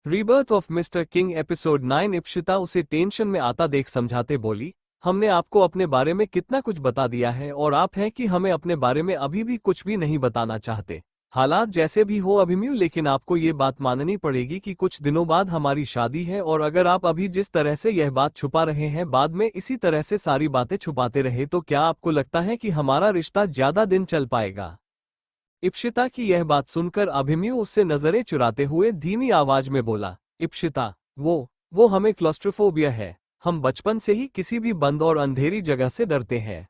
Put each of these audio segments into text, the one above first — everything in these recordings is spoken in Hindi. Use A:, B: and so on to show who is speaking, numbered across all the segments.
A: Rebirth of mister king episode 9। Ipshita उसे टेंशन में आता देख समझाते बोली, हमने आपको अपने बारे में कितना कुछ बता दिया है और आप हैं कि हमें अपने बारे में अभी भी कुछ भी नहीं बताना चाहते। हालात जैसे भी हो अभिमन्यु, लेकिन आपको ये बात माननी पड़ेगी कि कुछ दिनों बाद हमारी शादी है और अगर आप अभी जिस तरह से यह बात छुपा रहे हैं बाद में इसी तरह से सारी बातें छुपाते रहे तो क्या आपको लगता है कि हमारा रिश्ता ज्यादा दिन चल पाएगा। इप्शिता की यह बात सुनकर अभिमन्यु उससे नजरें चुराते हुए धीमी आवाज में बोला, इप्शिता, वो हमें क्लॉस्ट्रोफोबिया है। हम बचपन से ही किसी भी बंद और अंधेरी जगह से डरते हैं।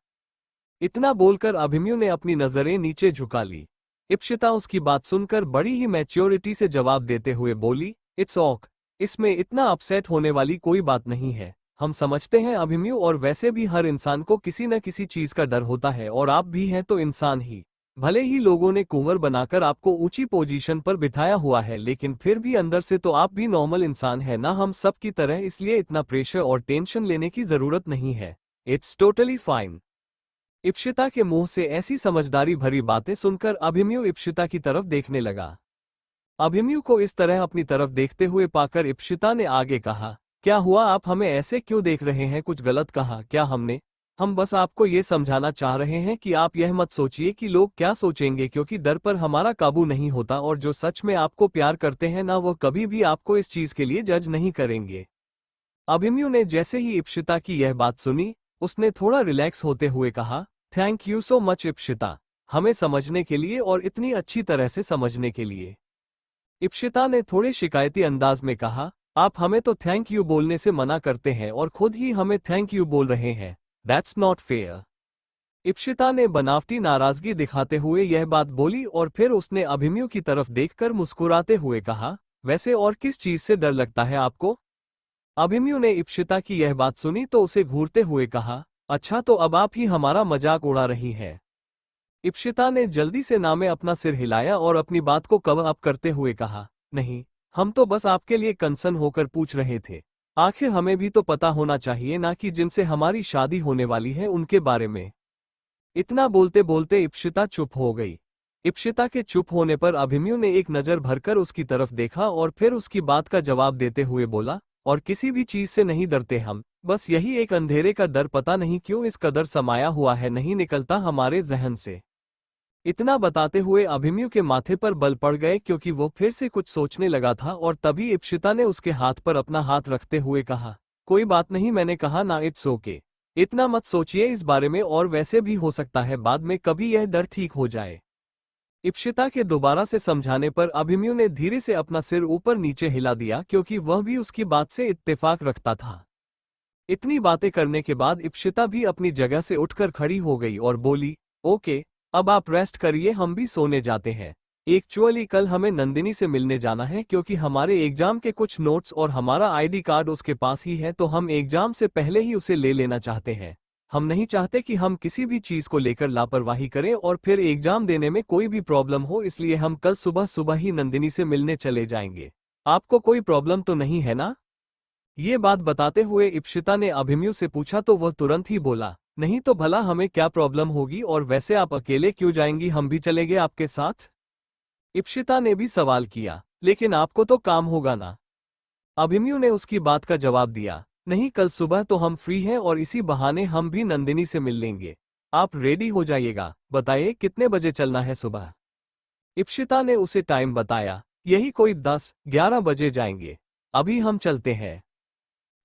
A: इतना बोलकर अभिमन्यु ने अपनी नजरें नीचे झुका ली। इप्शिता उसकी बात सुनकर बड़ी ही मैच्योरिटी से जवाब देते हुए बोली, इट्स ओक, इसमें इतना अपसेट होने वाली कोई बात नहीं है। हम समझते हैं अभिमन्यु, और वैसे भी हर इंसान को किसी न किसी चीज का डर होता है और आप भी हैं तो इंसान ही। भले ही लोगों ने कुंवर बनाकर आपको ऊंची पोजीशन पर बिठाया हुआ है, लेकिन फिर भी अंदर से तो आप भी नॉर्मल इंसान है ना, हम सब की तरह, इसलिए इतना प्रेशर और टेंशन लेने की जरूरत नहीं है। It's totally fine. इप्शिता के मुंह से ऐसी समझदारी भरी बातें सुनकर अभिमन्यु इप्शिता की तरफ देखने लगा। अभिमन्यु को इस तरह अपनी तरफ देखते हुए पाकर इप्शिता ने आगे कहा, क्या हुआ, आप हमें ऐसे क्यों देख रहे हैं, कुछ गलत कहा क्या हमने? हम बस आपको ये समझाना चाह रहे हैं कि आप यह मत सोचिए कि लोग क्या सोचेंगे, क्योंकि डर पर हमारा काबू नहीं होता और जो सच में आपको प्यार करते हैं ना, वो कभी भी आपको इस चीज के लिए जज नहीं करेंगे। अभिमन्यु ने जैसे ही इप्शिता की यह बात सुनी, उसने थोड़ा रिलैक्स होते हुए कहा, thank you so much Ipshita, हमें समझने के लिए और इतनी अच्छी तरह से समझने के लिए। इप्शिता ने थोड़े शिकायती अंदाज में कहा, आप हमें तो थैंक यू बोलने से मना करते हैं और खुद ही हमें थैंक यू बोल रहे हैं। That's not fair. इप्शिता ने बनावटी नाराजगी दिखाते हुए यह बात बोली और फिर उसने अभिमन्यु की तरफ देखकर मुस्कुराते हुए कहा, वैसे और किस चीज से डर लगता है आपको? अभिमन्यु ने इप्शिता की यह बात सुनी तो उसे घूरते हुए कहा, अच्छा तो अब आप ही हमारा मजाक उड़ा रही हैं। इप्शिता ने जल्दी से ना में अपना सिर हिलाया और अपनी बात को कवर अप करते हुए कहा, नहीं, हम तो बस आपके लिए कंसर्न होकर पूछ रहे थे। आखिर हमें भी तो पता होना चाहिए ना कि जिनसे हमारी शादी होने वाली है उनके बारे में। इतना बोलते बोलते इप्शिता चुप हो गई। इप्शिता के चुप होने पर अभिमन्यु ने एक नजर भरकर उसकी तरफ देखा और फिर उसकी बात का जवाब देते हुए बोला, और किसी भी चीज से नहीं डरते हम, बस यही एक अंधेरे का डर पता नहीं क्यों इस कदर समाया हुआ है, नहीं निकलता हमारे जहन से। इतना बताते हुए अभिमन्यु के माथे पर बल पड़ गए क्योंकि वो फिर से कुछ सोचने लगा था और तभी इप्शिता ने उसके हाथ पर अपना हाथ रखते हुए कहा, कोई बात नहीं, मैंने कहा ना, इट्स ओके। इतना मत सोचिए इस बारे में, और वैसे भी हो सकता है बाद में कभी यह डर ठीक हो जाए। इप्शिता के दोबारा से समझाने पर अभिमन्यु ने धीरे से अपना सिर ऊपर नीचे हिला दिया क्योंकि वह भी उसकी बात से इत्तेफाक रखता था। इतनी बातें करने के बाद इप्शिता भी अपनी जगह से उठकर खड़ी हो गई और बोली, ओके, अब आप रेस्ट करिए, हम भी सोने जाते हैं। एक्चुअली कल हमें नंदिनी से मिलने जाना है क्योंकि हमारे एग्जाम के कुछ नोट्स और हमारा आईडी कार्ड उसके पास ही है, तो हम एग्जाम से पहले ही उसे ले लेना चाहते हैं। हम नहीं चाहते कि हम किसी भी चीज को लेकर लापरवाही करें और फिर एग्जाम देने में कोई भी प्रॉब्लम हो, इसलिए हम कल सुबह सुबह ही नंदिनी से मिलने चले जाएंगे। आपको कोई प्रॉब्लम तो नहीं है ना? ये बात बताते हुए इप्शिता ने अभिमन्यु से पूछा तो वह तुरंत ही बोला, नहीं तो भला हमें क्या प्रॉब्लम होगी, और वैसे आप अकेले क्यों जाएंगी, हम भी चलेंगे आपके साथ। इप्शिता ने भी सवाल किया, लेकिन आपको तो काम होगा ना? अभिमन्यु ने उसकी बात का जवाब दिया, नहीं, कल सुबह तो हम फ्री हैं और इसी बहाने हम भी नंदिनी से मिल लेंगे। आप रेडी हो जाइएगा, बताइए कितने बजे चलना है सुबह। इप्शिता ने उसे टाइम बताया, यही कोई 10-11 बजे जाएंगे, अभी हम चलते हैं।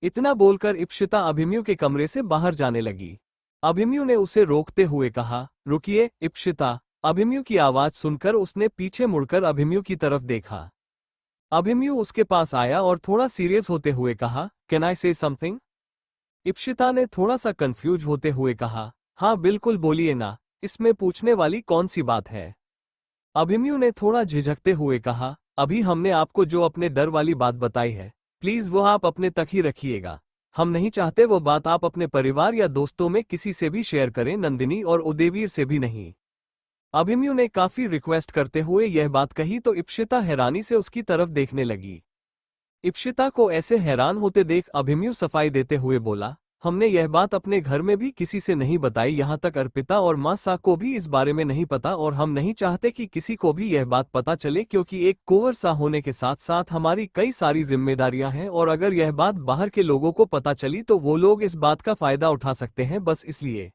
A: इतना बोलकर इप्शिता अभिमन्यु के कमरे से बाहर जाने लगी। अभिमन्यु ने उसे रोकते हुए कहा, रुकिए इप्शिता। अभिमन्यु की आवाज सुनकर उसने पीछे मुड़कर अभिमन्यु की तरफ देखा। अभिमन्यु उसके पास आया और थोड़ा सीरियस होते हुए कहा, कैन आई से समथिंग? इप्शिता ने थोड़ा सा कंफ्यूज होते हुए कहा, हाँ बिल्कुल बोलिए ना, इसमें पूछने वाली कौन सी बात है? अभिमन्यु ने थोड़ा झिझकते हुए कहा, अभी हमने आपको जो अपने डर वाली बात बताई है, प्लीज वो आप अपने तक ही रखिएगा। हम नहीं चाहते वो बात आप अपने परिवार या दोस्तों में किसी से भी शेयर करें, नंदिनी और उदयवीर से भी नहीं। अभिमन्यु ने काफी रिक्वेस्ट करते हुए यह बात कही तो इप्शिता हैरानी से उसकी तरफ देखने लगी। इप्शिता को ऐसे हैरान होते देख अभिमन्यु सफाई देते हुए बोला, हमने यह बात अपने घर में भी किसी से नहीं बताई, यहाँ तक अर्पिता और माँ सा को भी इस बारे में नहीं पता, और हम नहीं चाहते कि किसी को भी यह बात पता चले, क्योंकि एक कुंवर सा होने के साथ साथ हमारी कई सारी जिम्मेदारियां हैं, और अगर यह बात बाहर के लोगों को पता चली तो वो लोग इस बात का फायदा उठा सकते हैं, बस इसलिए।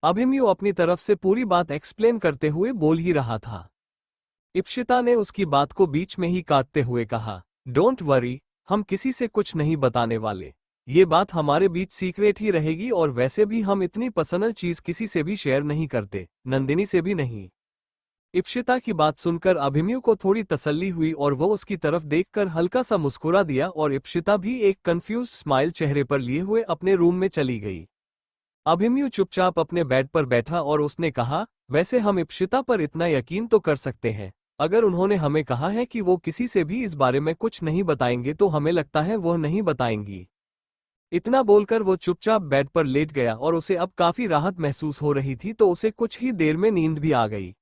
A: अभिमन्यु अपनी तरफ से पूरी बात एक्सप्लेन करते हुए बोल ही रहा था। इप्सिता ने उसकी बात को बीच में ही काटते हुए कहा, डोंट वरी, हम किसी से कुछ नहीं बताने वाले। ये बात हमारे बीच सीक्रेट ही रहेगी, और वैसे भी हम इतनी पर्सनल चीज किसी से भी शेयर नहीं करते, नंदिनी से भी नहीं। इप्सिता की बात सुनकर अभिमन्यु को थोड़ी तसल्ली हुई और वो उसकी तरफ देखकर हल्का सा मुस्कुरा दिया, और इप्सिता भी एक कंफ्यूज स्माइल चेहरे पर लिए हुए अपने रूम में चली गई। अभिमन्यु चुपचाप अपने बेड पर बैठा और उसने कहा, वैसे हम इप्सिता पर इतना यकीन तो कर सकते हैं, अगर उन्होंने हमें कहा है कि वो किसी से भी इस बारे में कुछ नहीं बताएंगे तो हमें लगता है वो नहीं बताएंगी। इतना बोलकर वो चुपचाप बेड पर लेट गया, और उसे अब काफी राहत महसूस हो रही थी, तो उसे कुछ ही देर में नींद भी आ गई।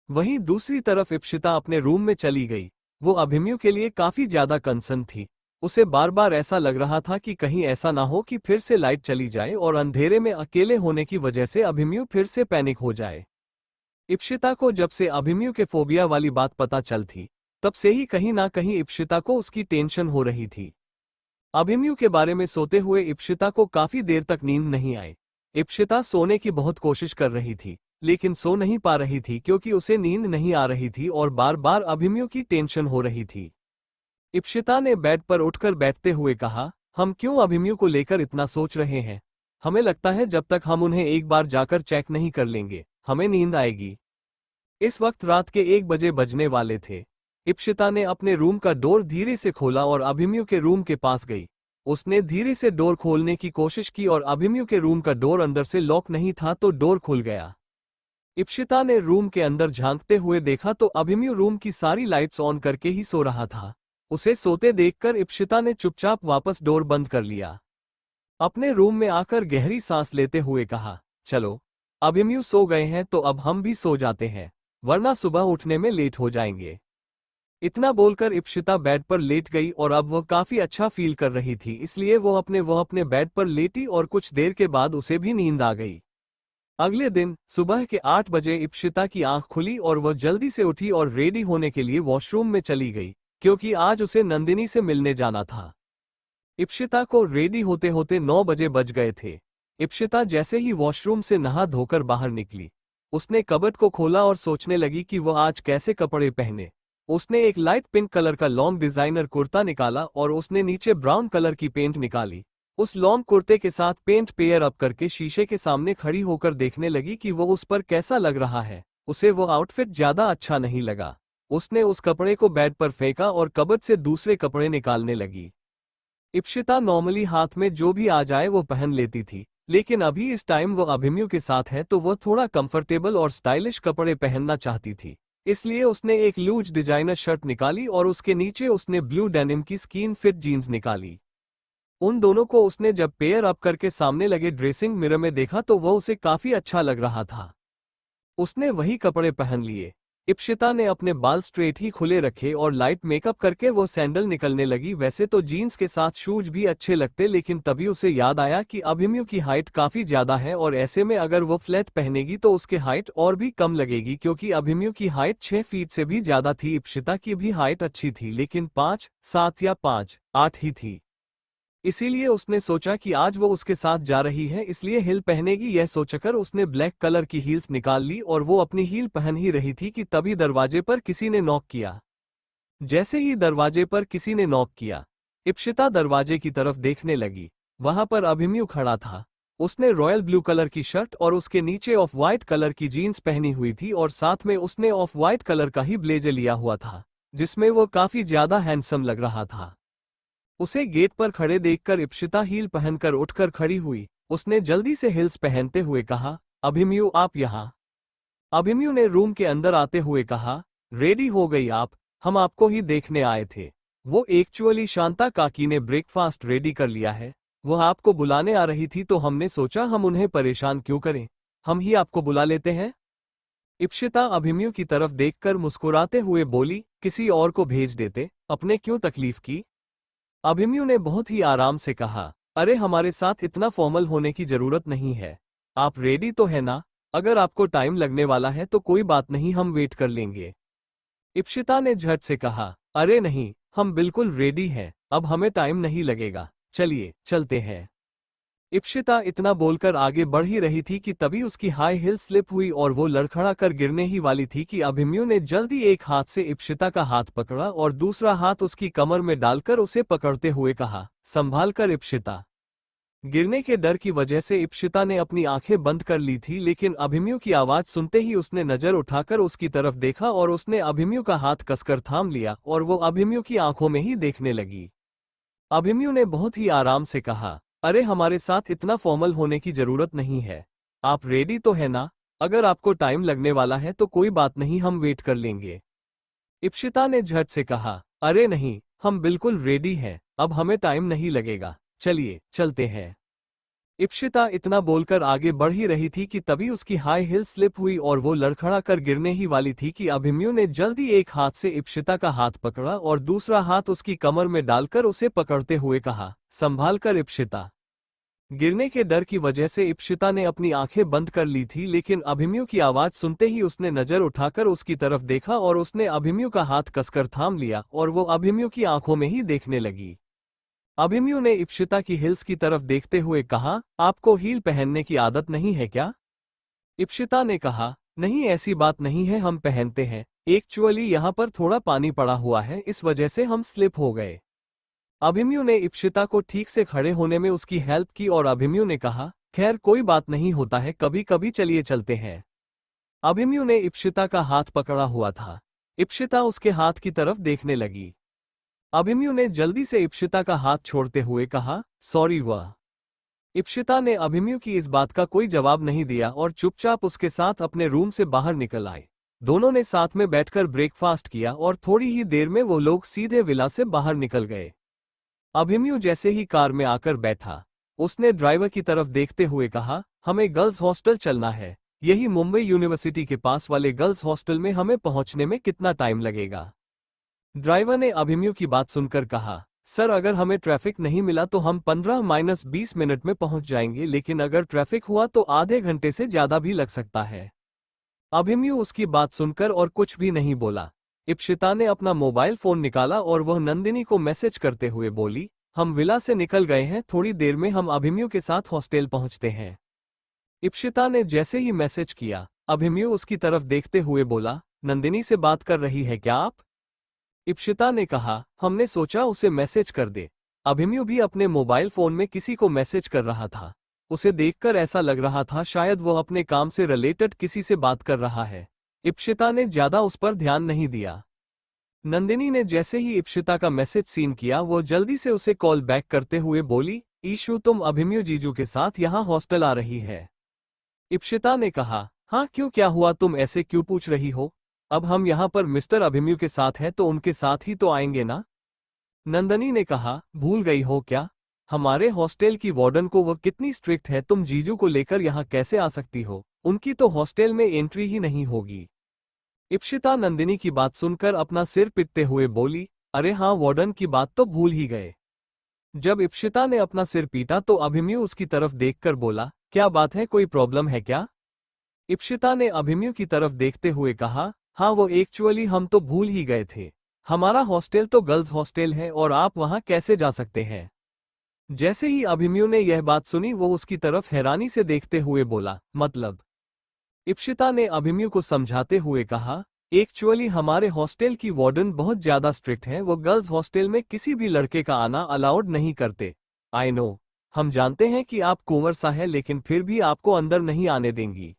A: वहीं दूसरी तरफ इप्सिता अपने रूम में चली गई। वो अभिमन्यु के लिए काफी ज्यादा कंसर्न थी। उसे बार बार ऐसा लग रहा था कि कहीं ऐसा ना हो कि फिर से लाइट चली जाए और अंधेरे में अकेले होने की वजह से अभिमन्यु फिर से पैनिक हो जाए। इप्सिता को जब से अभिमन्यु के फोबिया वाली बात पता चल थी, तब से ही कहीं ना कहीं इप्सिता को उसकी टेंशन हो रही थी। अभिमन्यु के बारे में सोते हुए इप्सिता को काफी देर तक नींद नहीं आई। इप्सिता सोने की बहुत कोशिश कर रही थी, लेकिन सो नहीं पा रही थी क्योंकि उसे नींद नहीं आ रही थी और बार बार अभिमन्यु की टेंशन हो रही थी। इप्सिता ने बेड पर उठकर बैठते हुए कहा, हम क्यों अभिमन्यु को लेकर इतना सोच रहे हैं? हमें लगता है जब तक हम उन्हें एक बार जाकर चेक नहीं कर लेंगे, हमें नींद आएगी। इस वक्त रात के 1 बजे बजने वाले थे। इप्सिता ने अपने रूम का डोर धीरे से खोला और अभिमन्यु के रूम के पास गई। उसने धीरे से डोर खोलने की कोशिश की और अभिमन्यु के रूम का डोर अंदर से लॉक नहीं था, तो डोर खुल गया। इप्सिता ने रूम के अंदर झांकते हुए देखा तो अभिमन्यु रूम की सारी लाइट्स ऑन करके ही सो रहा था। उसे सोते देखकर इप्सिता ने चुपचाप वापस डोर बंद कर लिया। अपने रूम में आकर गहरी सांस लेते हुए कहा, चलो, अभिमन्यु सो गए हैं तो अब हम भी सो जाते हैं, वरना सुबह उठने में लेट हो जाएंगे। इतना बोलकर इप्सिता बेड पर लेट गई और अब वह काफी अच्छा फील कर रही थी, इसलिए वह अपने बेड पर लेटी और कुछ देर के बाद उसे भी नींद आ गई। अगले दिन सुबह के 8 बजे इप्सिता की आंख खुली और वह जल्दी से उठी और रेडी होने के लिए वॉशरूम में चली गई, क्योंकि आज उसे नंदिनी से मिलने जाना था। इप्सिता को रेडी होते होते 9 बजे बज गए थे। इप्सिता जैसे ही वॉशरूम से नहा धोकर बाहर निकली, उसने कबर्ड को खोला और सोचने लगी कि वह आज कैसे कपड़े पहने। उसने एक लाइट पिंक कलर का लॉन्ग डिजाइनर कुर्ता निकाला और उसने नीचे ब्राउन कलर की पेंट निकाली। उस लॉन्ग कुर्ते के साथ पेंट पेयर अप करके शीशे के सामने खड़ी होकर देखने लगी कि वो उस पर कैसा लग रहा है। उसे वो आउटफिट ज्यादा अच्छा नहीं लगा। उसने उस कपड़े को बेड पर फेंका और कबर्ड से दूसरे कपड़े निकालने लगी। इप्सिता नॉर्मली हाथ में जो भी आ जाए वो पहन लेती थी, लेकिन अभी इस टाइम वो अभिमन्यु के साथ है तो वह थोड़ा कंफर्टेबल और स्टाइलिश कपड़े पहनना चाहती थी। इसलिए उसने एक लूज डिजाइनर शर्ट निकाली और उसके नीचे उसने ब्लू डेनिम की स्किन फिट जीन्स निकाली। उन दोनों को उसने जब पेयर अप करके सामने लगे ड्रेसिंग मिरर में देखा तो वह उसे काफी अच्छा लग रहा था। उसने वही कपड़े पहन लिए। इप्सिता ने अपने बाल स्ट्रेट ही खुले रखे और लाइट मेकअप करके वो सैंडल निकलने लगी। वैसे तो जीन्स के साथ शूज भी अच्छे लगते, लेकिन तभी उसे याद आया कि अभिमन्यु की हाइट काफी ज्यादा है और ऐसे में अगर वो फ्लैट पहनेगी तो उसके हाइट और भी कम लगेगी, क्योंकि अभिमन्यु की हाइट 6 फीट से भी ज्यादा थी। इप्सिता की भी हाइट अच्छी थी, लेकिन 5, 7 या 5, 8 ही थी। इसीलिए उसने सोचा कि आज वो उसके साथ जा रही है, इसलिए हिल पहनेगी। यह सोचकर उसने ब्लैक कलर की हील्स निकाल ली और वो अपनी हील पहन ही रही थी कि तभी दरवाजे पर किसी ने नॉक किया। जैसे ही दरवाजे पर किसी ने नॉक किया, इप्सिता दरवाजे की तरफ देखने लगी। वहां पर अभिमन्यु खड़ा था। उसने रॉयल ब्लू कलर की शर्ट और उसके नीचे ऑफ व्हाइट कलर की जीन्स पहनी हुई थी और साथ में उसने ऑफ व्हाइट कलर का ही ब्लेजर लिया हुआ था, जिसमें वो काफी ज्यादा हैंडसम लग रहा था। उसे गेट पर खड़े देखकर इप्सिता हील पहनकर उठकर खड़ी हुई। उसने जल्दी से हिल्स पहनते हुए कहा, अभिमन्यु आप यहाँ। अभिमन्यु ने रूम के अंदर आते हुए कहा, रेडी हो गई आप? हम आपको ही देखने आए थे। वो एक्चुअली शांता काकी ने ब्रेकफास्ट रेडी कर लिया है, वह आपको बुलाने आ रही थी तो हमने सोचा हम उन्हें परेशान क्यों करें, हम ही आपको बुला लेते हैं। इप्सिता अभिमन्यु की तरफ देखकर मुस्कुराते हुए बोली, किसी और को भेज देते, अपने क्यों तकलीफ की। अभिमन्यु ने बहुत ही आराम से कहा, अरे हमारे साथ इतना फॉर्मल होने की जरूरत नहीं है। आप रेडी तो है ना? अगर आपको टाइम लगने वाला है तो कोई बात नहीं, हम वेट कर लेंगे। इप्शिता ने झट से कहा, अरे नहीं, हम बिल्कुल रेडी हैं, अब हमें टाइम नहीं लगेगा, चलिए चलते हैं। इप्शिता इतना बोलकर आगे बढ़ ही रही थी कि तभी उसकी हाई हिल स्लिप हुई और वो लड़खड़ा कर गिरने ही वाली थी कि अभिमन्यु ने जल्दी एक हाथ से इप्शिता का हाथ पकड़ा और दूसरा हाथ उसकी कमर में डालकर उसे पकड़ते हुए कहा, संभाल कर इप्शिता। गिरने के डर की वजह से इप्शिता ने अपनी आंखें बंद कर ली थी, लेकिन अभिमन्यु की आवाज सुनते ही उसने नजर उठाकर उसकी तरफ देखा और उसने अभिमन्यु का हाथ कसकर थाम लिया और वो अभिमन्यु की आंखों में ही देखने लगी। अभिमन्यु ने बहुत ही आराम से कहा, अरे हमारे साथ इतना फॉर्मल होने की जरूरत नहीं है। आप रेडी तो है ना? अगर आपको टाइम लगने वाला है तो कोई बात नहीं, हम वेट कर लेंगे। इप्शिता ने झट से कहा, अरे नहीं, हम बिल्कुल रेडी हैं, अब हमें टाइम नहीं लगेगा, चलिए चलते हैं। इप्शिता इतना बोलकर आगे बढ़ ही रही थी कि तभी उसकी हाई हिल स्लिप हुई और वो लड़खड़ा कर गिरने ही वाली थी कि अभिमन्यु ने जल्दी एक हाथ से इप्शिता का हाथ पकड़ा और दूसरा हाथ उसकी कमर में डालकर उसे पकड़ते हुए कहा, संभाल कर इप्शिता। गिरने के डर की वजह से इप्शिता ने अपनी आंखें बंद कर ली थी, लेकिन अभिमन्यु की आवाज सुनते ही उसने नजर उठाकर उसकी तरफ देखा और उसने अभिमन्यु का हाथ कसकर थाम लिया और वो अभिमन्यु की आंखों में ही देखने लगी। अभिमन्यु ने इप्शिता की हिल्स की तरफ देखते हुए कहा, आपको हील पहनने की आदत नहीं है क्या? इप्शिता ने कहा, नहीं ऐसी बात नहीं है, हम पहनते हैं, एक्चुअली यहाँ पर थोड़ा पानी पड़ा हुआ है, इस वजह से हम स्लिप हो गए। अभिमन्यु ने इप्शिता को ठीक से खड़े होने में उसकी हेल्प की और अभिमन्यु ने कहा, खैर कोई बात नहीं होता है कभी कभी, चलिए चलते हैं। अभिमन्यु ने इप्शिता का हाथ पकड़ा हुआ था। इप्शिता उसके हाथ की तरफ देखने लगी। अभिमन्यु ने जल्दी से इप्शिता का हाथ छोड़ते हुए कहा, सॉरी वह। इप्शिता ने अभिमन्यु की इस बात का कोई जवाब नहीं दिया और चुपचाप उसके साथ अपने रूम से बाहर निकल आए। दोनों ने साथ में बैठकर ब्रेकफास्ट किया और थोड़ी ही देर में वो लोग सीधे विला से बाहर निकल गए। अभिमन्यु जैसे ही कार में आकर बैठा, उसने ड्राइवर की तरफ देखते हुए कहा, हमें गर्ल्स हॉस्टल चलना है, यही मुंबई यूनिवर्सिटी के पास वाले गर्ल्स हॉस्टल में हमें पहुंचने में कितना टाइम लगेगा? ड्राइवर ने अभिमन्यु की बात सुनकर कहा, सर अगर हमें ट्रैफिक नहीं मिला तो हम 15-20 मिनट में पहुंच जाएंगे, लेकिन अगर ट्रैफिक हुआ तो आधे घंटे से ज्यादा भी लग सकता है। अभिमन्यु उसकी बात सुनकर और कुछ भी नहीं बोला। इप्शिता ने अपना मोबाइल फोन निकाला और वह नंदिनी को मैसेज करते हुए बोली, हम विला से निकल गए हैं, थोड़ी देर में हम अभिमन्यु के साथ हॉस्टल पहुंचते हैं। इप्शिता ने जैसे ही मैसेज किया, अभिमन्यु उसकी तरफ देखते हुए बोला, नंदिनी से बात कर रही है क्या आप? इप्शिता ने कहा, हमने सोचा उसे मैसेज कर दे। अभिमन्यु भी अपने मोबाइल फोन में किसी को मैसेज कर रहा था। उसे देखकर ऐसा लग रहा था शायद वो अपने काम से रिलेटेड किसी से बात कर रहा है। इप्शिता ने ज्यादा उस पर ध्यान नहीं दिया। नंदिनी ने जैसे ही इप्शिता का मैसेज सीन किया, वो जल्दी से उसे कॉल बैक करते हुए बोली, ईशु तुम अभिमन्यु जीजू के साथ यहाँ हॉस्टल आ रही है? इप्शिता ने कहा, हाँ क्यों, क्या हुआ, तुम ऐसे क्यों पूछ रही हो? अब हम यहाँ पर मिस्टर अभिमन्यु के साथ हैं तो उनके साथ ही तो आएंगे ना? नंदिनी ने कहा, भूल गई हो क्या? हमारे हॉस्टल की वार्डन को वो कितनी स्ट्रिक्ट है, तुम जीजू को लेकर यहाँ कैसे आ सकती हो? उनकी तो हॉस्टल में एंट्री ही नहीं होगी। इप्शिता नंदिनी की बात सुनकर अपना सिर पीटते हुए बोली, अरे हाँ, वार्डन की बात तो भूल ही गए। जब इप्शिता ने अपना सिर पीटा तो अभिमन्यु उसकी तरफ देखकर बोला, क्या बात है, कोई प्रॉब्लम है क्या? इप्शिता ने अभिमन्यु की तरफ देखते हुए कहा, हाँ वो एक्चुअली हम तो भूल ही गए थे, हमारा हॉस्टल तो गर्ल्स हॉस्टल है और आप वहां कैसे जा सकते हैं? जैसे ही अभिमन्यु ने यह बात सुनी, वो उसकी तरफ हैरानी से देखते हुए बोला, मतलब? इप्शिता ने अभिमन्यु को समझाते हुए कहा, एक्चुअली हमारे हॉस्टल की वार्डन बहुत ज्यादा स्ट्रिक्ट है, वो गर्ल्स हॉस्टल में किसी भी लड़के का आना अलाउड नहीं करते। आई नो, हम जानते हैं कि आप कुंवर सा है, लेकिन फिर भी आपको अंदर नहीं आने देंगी।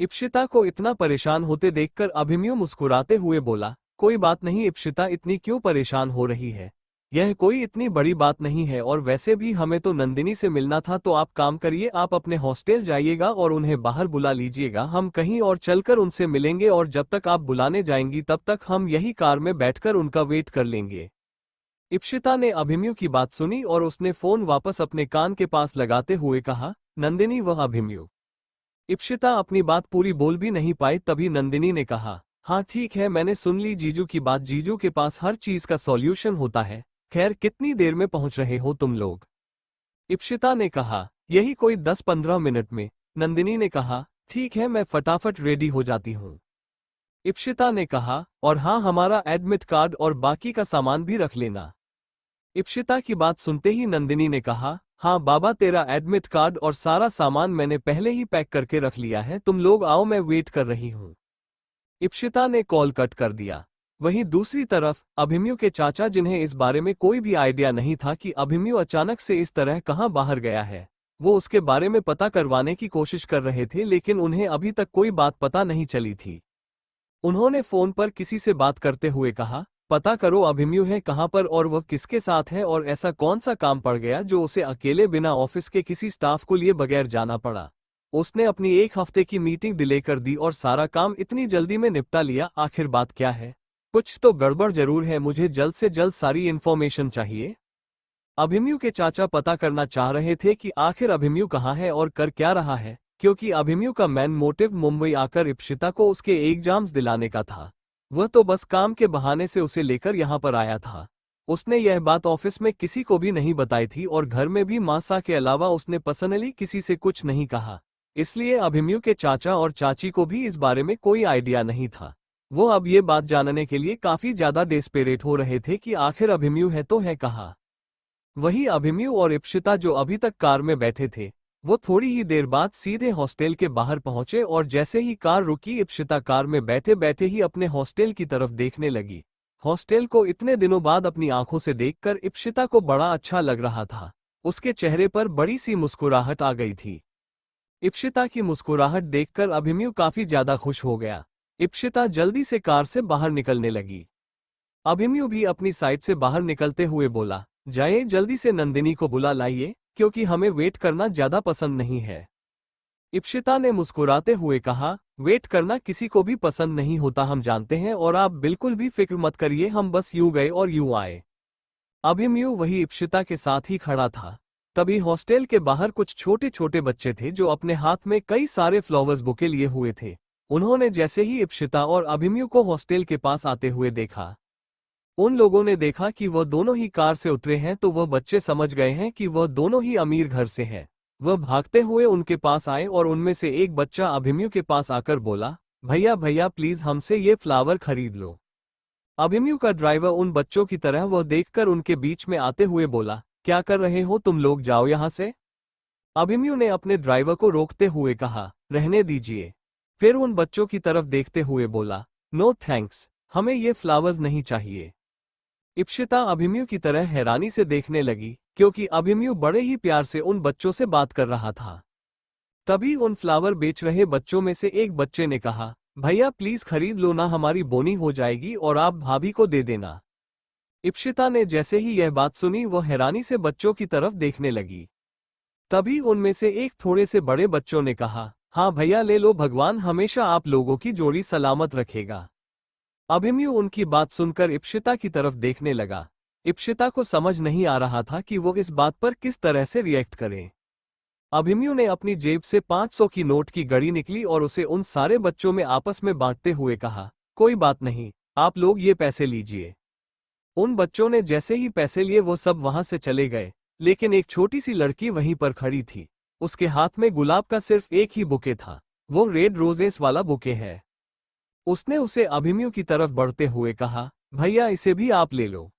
A: इप्शिता को इतना परेशान होते देखकर अभिमन्यु मुस्कुराते हुए बोला, कोई बात नहीं इप्शिता, इतनी क्यों परेशान हो रही है, यह कोई इतनी बड़ी बात नहीं है, और वैसे भी हमें तो नंदिनी से मिलना था, तो आप काम करिए, आप अपने हॉस्टल जाइएगा और उन्हें बाहर बुला लीजिएगा, हम कहीं और चलकर उनसे मिलेंगे, और जब तक आप बुलाने जाएंगी तब तक हम यही कार में बैठकर उनका वेट कर लेंगे। इप्शिता ने अभिमन्यु की बात सुनी और उसने फोन वापस अपने कान के पास लगाते हुए कहा, नंदिनी वह अभिमन्यु। इप्शिता अपनी बात पूरी बोल भी नहीं पाई, तभी नंदिनी ने कहा, हाँ ठीक है, मैंने सुन ली जीजू की बात, जीजू के पास हर चीज का सॉल्यूशन होता है, खैर कितनी देर में पहुंच रहे हो तुम लोग? इप्शिता ने कहा, यही कोई 10-15 मिनट में। नंदिनी ने कहा, ठीक है, मैं फटाफट रेडी हो जाती हूँ। इप्शिता ने कहा, और हाँ, हमारा एडमिट कार्ड और बाकी का सामान भी रख लेना। इप्शिता की बात सुनते ही नंदिनी ने कहा, हाँ बाबा, तेरा एडमिट कार्ड और सारा सामान मैंने पहले ही पैक करके रख लिया है, तुम लोग आओ, मैं वेट कर रही हूँ। इप्शिता ने कॉल कट कर दिया। वहीं दूसरी तरफ अभिमन्यु के चाचा, जिन्हें इस बारे में कोई भी आइडिया नहीं था कि अभिमन्यु अचानक से इस तरह कहाँ बाहर गया है, वो उसके बारे में पता करवाने की कोशिश कर रहे थे, लेकिन उन्हें अभी तक कोई बात पता नहीं चली थी। उन्होंने फोन पर किसी से बात करते हुए कहा, पता करो अभिमन्यु है कहाँ पर और वह किसके साथ है, और ऐसा कौन सा काम पड़ गया जो उसे अकेले बिना ऑफिस के किसी स्टाफ को लिए बगैर जाना पड़ा। उसने अपनी 1 हफ्ते की मीटिंग डिले कर दी और सारा काम इतनी जल्दी में निपटा लिया, आखिर बात क्या है? कुछ तो गड़बड़ जरूर है, मुझे जल्द से जल्द सारी इन्फॉर्मेशन चाहिए। अभिमन्यु के चाचा पता करना चाह रहे थे कि आखिर अभिमन्यु कहाँ है और कर क्या रहा है, क्योंकि अभिमन्यु का मेन मोटिव मुंबई आकर इप्शिता को उसके एग्जाम्स दिलाने का था। वह तो बस काम के बहाने से उसे लेकर यहाँ पर आया था। उसने यह बात ऑफिस में किसी को भी नहीं बताई थी और घर में भी मासा के अलावा उसने पर्सनली किसी से कुछ नहीं कहा। इसलिए अभिमन्यु के चाचा और चाची को भी इस बारे में कोई आइडिया नहीं था। वो अब ये बात जानने के लिए काफी ज्यादा डेस्पेरेट हो रहे थे कि आखिर अभिमन्यु है तो है कहाँ। वही अभिमन्यु और इप्शिता जो अभी तक कार में बैठे थे, वो थोड़ी ही देर बाद सीधे हॉस्टल के बाहर पहुंचे और जैसे ही कार रुकी, इप्शिता कार में बैठे बैठे ही अपने हॉस्टल की तरफ देखने लगी। हॉस्टल को इतने दिनों बाद अपनी आंखों से देखकर इप्शिता को बड़ा अच्छा लग रहा था। उसके चेहरे पर बड़ी सी मुस्कुराहट आ गई थी। इप्शिता की मुस्कुराहट देखकर अभिमन्यु काफी ज्यादा खुश हो गया। इप्शिता जल्दी से कार से बाहर निकलने लगी। अभिमन्यु भी अपनी साइड से बाहर निकलते हुए बोला, जाइए जल्दी से नंदिनी को बुला लाइए, क्योंकि हमें वेट करना ज्यादा पसंद नहीं है। इप्शिता ने मुस्कुराते हुए कहा, वेट करना किसी को भी पसंद नहीं होता, हम जानते हैं, और आप बिल्कुल भी फिक्र मत करिए, हम बस यूं गए और यूं आए। अभिमन्यु वही इप्शिता के साथ ही खड़ा था। तभी हॉस्टल के बाहर कुछ छोटे छोटे बच्चे थे जो अपने हाथ में कई सारे फ्लावर्स बुके लिए हुए थे। उन्होंने जैसे ही इप्शिता और अभिमन्यु को हॉस्टल के पास आते हुए देखा, उन लोगों ने देखा कि वह दोनों ही कार से उतरे हैं, तो वह बच्चे समझ गए हैं कि वह दोनों ही अमीर घर से हैं। वह भागते हुए उनके पास आए और उनमें से एक बच्चा अभिमन्यु के पास आकर बोला, भैया भैया प्लीज हमसे ये फ्लावर खरीद लो। अभिमन्यु का ड्राइवर उन बच्चों की तरह वह देखकर उनके बीच में आते हुए बोला, क्या कर रहे हो तुम लोग, जाओ यहाँ से। अभिमन्यु ने अपने ड्राइवर को रोकते हुए कहा, रहने दीजिए। फिर उन बच्चों की तरफ देखते हुए बोला, नो थैंक्स, हमें ये फ्लावर्स नहीं चाहिए। इप्शिता अभिमन्यु की तरह हैरानी से देखने लगी, क्योंकि अभिमन्यु बड़े ही प्यार से उन बच्चों से बात कर रहा था। तभी उन फ्लावर बेच रहे बच्चों में से एक बच्चे ने कहा, भैया प्लीज खरीद लो ना, हमारी बोनी हो जाएगी और आप भाभी को दे देना। इप्शिता ने जैसे ही यह बात सुनी, वह हैरानी से बच्चों की तरफ देखने लगी। तभी उनमें से एक थोड़े से बड़े बच्चों ने कहा, हाँ भैया ले लो, भगवान हमेशा आप लोगों की जोड़ी सलामत रखेगा। अभिमन्यु उनकी बात सुनकर इप्शिता की तरफ देखने लगा। इप्शिता को समझ नहीं आ रहा था कि वो इस बात पर किस तरह से रिएक्ट करे। अभिमन्यु ने अपनी जेब से 500 की नोट की घड़ी निकली और उसे उन सारे बच्चों में आपस में बांटते हुए कहा, कोई बात नहीं, आप लोग ये पैसे लीजिए। उन बच्चों ने जैसे ही पैसे लिए वो सब वहां से चले गए, लेकिन एक छोटी सी लड़की वहीं पर खड़ी थी। उसके हाथ में गुलाब का सिर्फ एक ही बुके था, वो रेड रोजेस वाला बुके है। उसने उसे अभिमन्यु की तरफ बढ़ते हुए कहा, भैया इसे भी आप ले लो।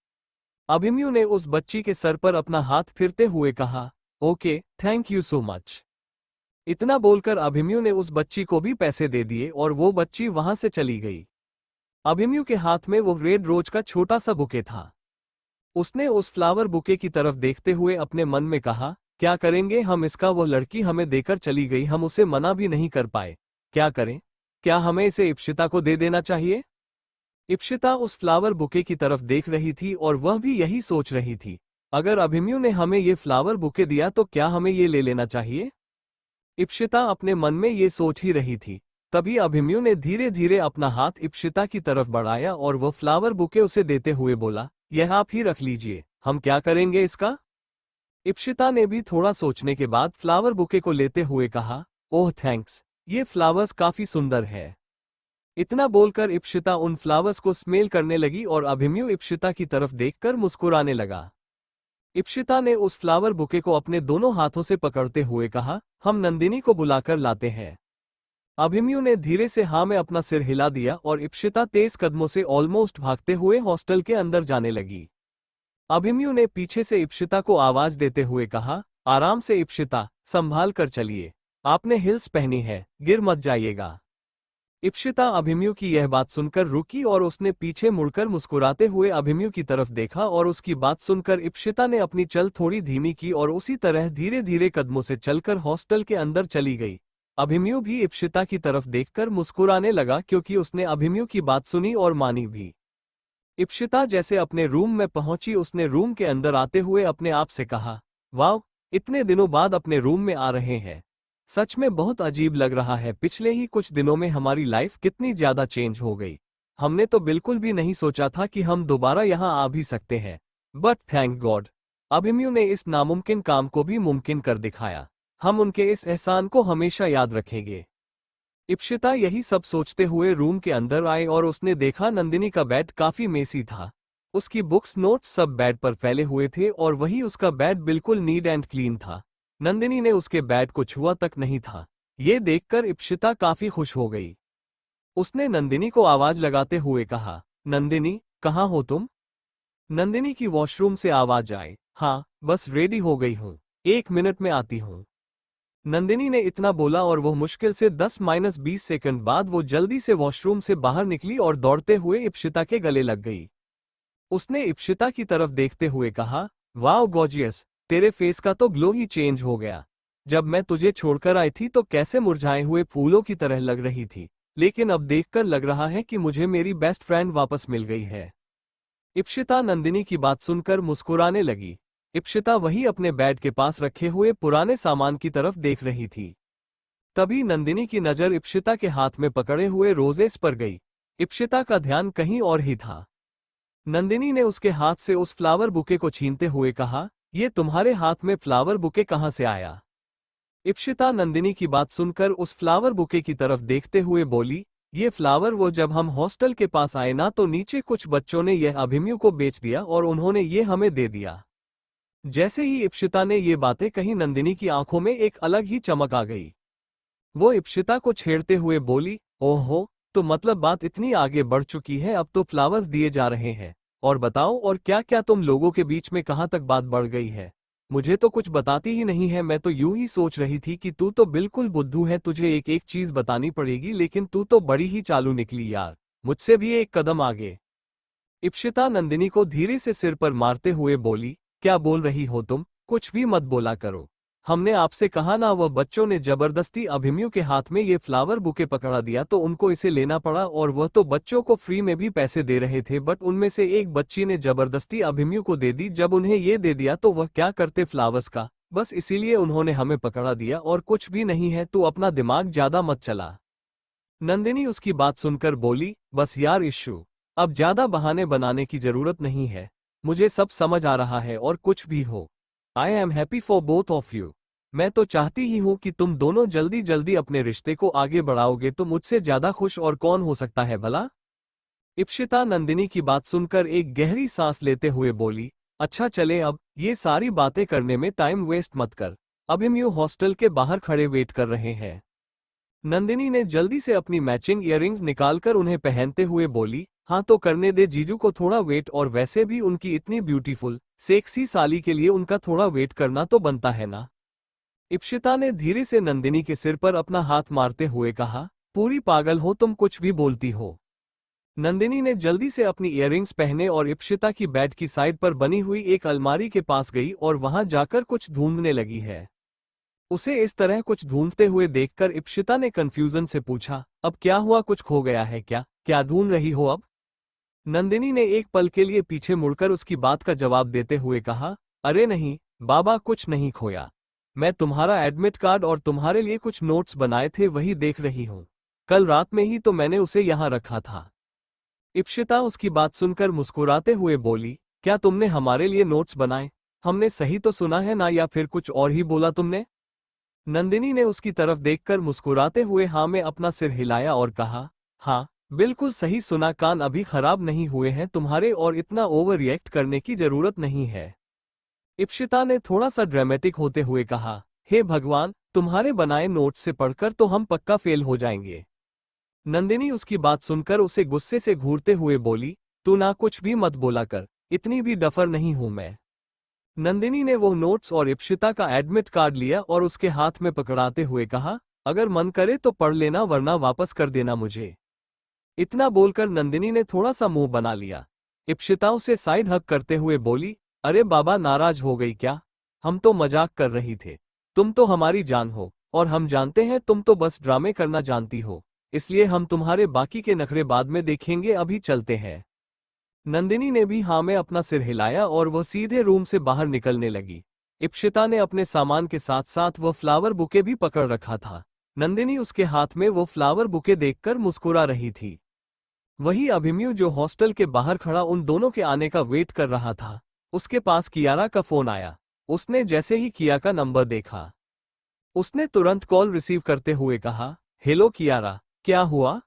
A: अभिमन्यु ने उस बच्ची के सर पर अपना हाथ फिरते हुए कहा, okay thank you so much. इतना बोलकर अभिमन्यु ने उस बच्ची को भी पैसे दे दिए और वो बच्ची वहां से चली गई। अभिमन्यु के हाथ में वो रेड रोज का छोटा सा बुके था। उसने उस फ्लावर बुके की तरफ देखते हुए अपने मन में कहा, क्या करेंगे हम इसका, वो लड़की हमें देकर चली गई, हम उसे मना भी नहीं कर पाए, क्या करें? क्या हमें इसे इप्शिता को दे देना चाहिए? इप्शिता उस फ्लावर बुके की तरफ देख रही थी और वह भी यही सोच रही थी, अगर अभिमन्यु ने हमें ये फ्लावर बुके दिया तो क्या हमें ये ले लेना चाहिए? इप्शिता अपने मन में ये सोच ही रही थी। तभी अभिमन्यु ने धीरे धीरे अपना हाथ इप्शिता की तरफ बढ़ाया और वह फ्लावर बुके उसे देते हुए बोला, यह आप ही रख लीजिए, हम क्या करेंगे इसका? इप्शिता ने भी थोड़ा सोचने के बाद फ्लावर बुके को लेते हुए कहा, ओह थैंक्स, ये फ्लावर्स काफी सुंदर है। इतना बोलकर इप्शिता उन फ्लावर्स को स्मेल करने लगी और अभिमन्यु इप्शिता की तरफ देखकर मुस्कुराने लगा। इप्शिता ने उस फ्लावर बुके को अपने दोनों हाथों से पकड़ते हुए कहा, हम नंदिनी को बुलाकर लाते हैं। अभिमन्यु ने धीरे से हाँ में अपना सिर हिला दिया और इप्शिता तेज कदमों से ऑलमोस्ट भागते हुए हॉस्टल के अंदर जाने लगी। अभिमन्यु ने पीछे से इप्शिता को आवाज देते हुए कहा, आराम से इप्शिता, संभाल कर चलिए। आपने हिल्स पहनी है, गिर मत जाइएगा। इप्शिता अभिमन्यु की यह बात सुनकर रुकी और उसने पीछे मुड़कर मुस्कुराते हुए अभिमन्यु की तरफ देखा और उसकी बात सुनकर इप्शिता ने अपनी चल थोड़ी धीमी की और उसी तरह धीरे धीरे कदमों से चलकर हॉस्टल के अंदर चली गई। अभिमन्यु भी इप्शिता की तरफ देखकर मुस्कुराने लगा क्योंकि उसने अभिमन्यु की बात सुनी और मानी भी। इप्शिता जैसे अपने रूम में पहुंची उसने रूम के अंदर आते हुए अपने आप से कहा, वाह, इतने दिनों बाद अपने रूम में आ रहे हैं। सच में बहुत अजीब लग रहा है, पिछले ही कुछ दिनों में हमारी लाइफ कितनी ज्यादा चेंज हो गई। हमने तो बिल्कुल भी नहीं सोचा था कि हम दोबारा यहाँ आ भी सकते हैं, बट थैंक गॉड, अभिमन्यु ने इस नामुमकिन काम को भी मुमकिन कर दिखाया। हम उनके इस एहसान को हमेशा याद रखेंगे। इप्शिता यही सब सोचते हुए रूम के अंदर आए और उसने देखा नंदिनी का बेड काफी मेसी था। उसकी बुक्स नोट्स सब बेड पर फैले हुए थे और वही उसका बेड बिल्कुल नीट एंड क्लीन था। नंदिनी ने उसके बेड को छुआ तक नहीं था। ये देखकर इप्शिता काफी खुश हो गई। उसने नंदिनी को आवाज लगाते हुए कहा, नंदिनी, कहाँ हो तुम? नंदिनी की वॉशरूम से आवाज आई, हाँ, बस रेडी हो गई हूँ, 1 मिनट में आती हूँ। नंदिनी ने इतना बोला और वो मुश्किल से 10-20 सेकंड बाद वो जल्दी से वॉशरूम से बाहर निकली और दौड़ते हुए इप्शिता के गले लग गई। उसने इप्शिता की तरफ देखते हुए कहा, वाओ गॉर्जियस, तेरे फेस का तो ग्लो ही चेंज हो गया। जब मैं तुझे छोड़कर आई थी तो कैसे मुरझाए हुए फूलों की तरह लग रही थी, लेकिन अब देखकर लग रहा है कि मुझे मेरी बेस्ट फ्रेंड वापस मिल गई है। इप्शिता नंदिनी की बात सुनकर मुस्कुराने लगी। इप्शिता वही अपने बेड के पास रखे हुए पुराने सामान की तरफ देख रही थी। तभी नंदिनी की नजर इप्शिता के हाथ में पकड़े हुए रोजेस पर गई। इप्शिता का ध्यान कहीं और ही था। नंदिनी ने उसके हाथ से उस फ्लावर बुके को छीनते हुए कहा, ये तुम्हारे हाथ में फ्लावर बुके कहाँ से आया? इप्शिता नंदिनी की बात सुनकर उस फ्लावर बुके की तरफ देखते हुए बोली, ये फ्लावर वो जब हम हॉस्टल के पास आए ना तो नीचे कुछ बच्चों ने यह अभिमन्यु को बेच दिया और उन्होंने ये हमें दे दिया। जैसे ही इप्शिता ने ये बातें कही नंदिनी की आंखों में एक अलग ही चमक आ गई। वो इप्शिता को छेड़ते हुए बोली, ओहो, तो मतलब बात इतनी आगे बढ़ चुकी है, अब तो फ्लावर्स दिए जा रहे हैं। और बताओ, और क्या क्या तुम लोगों के बीच में कहाँ तक बात बढ़ गई है? मुझे तो कुछ बताती ही नहीं है। मैं तो यूं ही सोच रही थी कि तू तो बिल्कुल बुद्धू है, तुझे एक एक चीज बतानी पड़ेगी, लेकिन तू तो बड़ी ही चालू निकली यार, मुझसे भी एक कदम आगे। इप्शिता नंदिनी को धीरे से सिर पर मारते हुए बोली, क्या बोल रही हो तुम? कुछ भी मत बोला करो। हमने आपसे कहा ना, वह बच्चों ने जबरदस्ती अभिमन्यु के हाथ में ये फ्लावर बुके पकड़ा दिया तो उनको इसे लेना पड़ा, और वह तो बच्चों को फ्री में भी पैसे दे रहे थे, बट उनमें से एक बच्ची ने जबरदस्ती अभिमन्यु को दे दी। जब उन्हें ये दे दिया तो वह क्या करते फ्लावर्स का, बस इसीलिए उन्होंने हमें पकड़ा दिया और कुछ भी नहीं है। तू अपना दिमाग ज्यादा मत चला। नंदिनी उसकी बात सुनकर बोली, बस यार इश्यू, अब ज्यादा बहाने बनाने की जरूरत नहीं है। मुझे सब समझ आ रहा है और कुछ भी हो, I am happy for both of you. मैं तो चाहती ही हूं कि तुम दोनों जल्दी जल्दी अपने रिश्ते को आगे बढ़ाओगे, तो मुझसे ज्यादा खुश और कौन हो सकता है भला? इप्शिता नंदिनी की बात सुनकर एक गहरी सांस लेते हुए बोली, अच्छा चले, अब ये सारी बातें करने में टाइम वेस्ट मत कर। अभिमन्यु हॉस्टल के बाहर खड़े वेट कर रहे हैं। नंदिनी ने जल्दी से अपनी मैचिंग इयररिंग्स निकालकर उन्हें पहनते हुए बोली, हाँ तो करने दे जीजू को थोड़ा वेट, और वैसे भी उनकी इतनी ब्यूटीफुल सेक्सी साली के लिए उनका थोड़ा वेट करना तो बनता है ना। इप्शिता ने धीरे से नंदिनी के सिर पर अपना हाथ मारते हुए कहा, पूरी पागल हो तुम, कुछ भी बोलती हो। नंदिनी ने जल्दी से अपनी इयररिंग्स पहने और इप्शिता की बेड की साइड पर बनी हुई एक अलमारी के पास गई और वहां जाकर कुछ ढूंढने लगी है। उसे इस तरह कुछ ढूंढते हुए देखकर इप्शिता ने कंफ्यूजन से पूछा, अब क्या हुआ, कुछ खो गया है क्या? क्या ढूंढ रही हो अब? नंदिनी ने एक पल के लिए पीछे मुड़कर उसकी बात का जवाब देते हुए कहा, अरे नहीं बाबा, कुछ नहीं खोया। मैं तुम्हारा एडमिट कार्ड और तुम्हारे लिए कुछ नोट्स बनाए थे वही देख रही हूँ। कल रात में ही तो मैंने उसे यहाँ रखा था। इप्शिता उसकी बात सुनकर मुस्कुराते हुए बोली, क्या तुमने हमारे लिए नोट्स बनाए? हमने सही तो सुना है ना, या फिर कुछ और ही बोला तुमने? नंदिनी ने उसकी तरफ देखकर मुस्कुराते हुए हाँ में अपना सिर हिलाया और कहा, हाँ बिल्कुल सही सुना, कान अभी खराब नहीं हुए हैं तुम्हारे और इतना ओवर रिएक्ट करने की जरूरत नहीं है। इप्शिता ने थोड़ा सा ड्रामेटिक होते हुए कहा, हे भगवान, तुम्हारे बनाए नोट से पढ़कर तो हम पक्का फेल हो जाएंगे। नंदिनी उसकी बात सुनकर उसे गुस्से से घूरते हुए बोली, तू ना कुछ भी मत बोला कर, इतनी भी डफर नहीं हूं मैं। नंदिनी ने वो नोट्स और इप्शिता का एडमिट कार्ड लिया और उसके हाथ में पकड़ाते हुए कहा, अगर मन करे तो पढ़ लेना वरना वापस कर देना मुझे। इतना बोलकर नंदिनी ने थोड़ा सा मुंह बना लिया। इप्शिता उसे साइड हक करते हुए बोली, अरे बाबा, नाराज हो गई क्या? हम तो मजाक कर रही थे। तुम तो हमारी जान हो और हम जानते हैं तुम तो बस ड्रामे करना जानती हो, इसलिए हम तुम्हारे बाकी के नखरे बाद में देखेंगे, अभी चलते हैं। नंदिनी ने भी हाँ में अपना सिर हिलाया और वह सीधे रूम से बाहर निकलने लगी। इप्शिता ने अपने सामान के साथ साथ वह फ्लावर बुके भी पकड़ रखा था। नंदिनी उसके हाथ में वो फ्लावर बुके देखकर मुस्कुरा रही थी। वही अभिमन्यु जो हॉस्टल के बाहर खड़ा उन दोनों के आने का वेट कर रहा था, उसके पास कियारा का फोन आया। उसने जैसे ही किया का नंबर देखा, उसने तुरंत कॉल रिसीव करते हुए कहा, हेलो कियारा, क्या हुआ?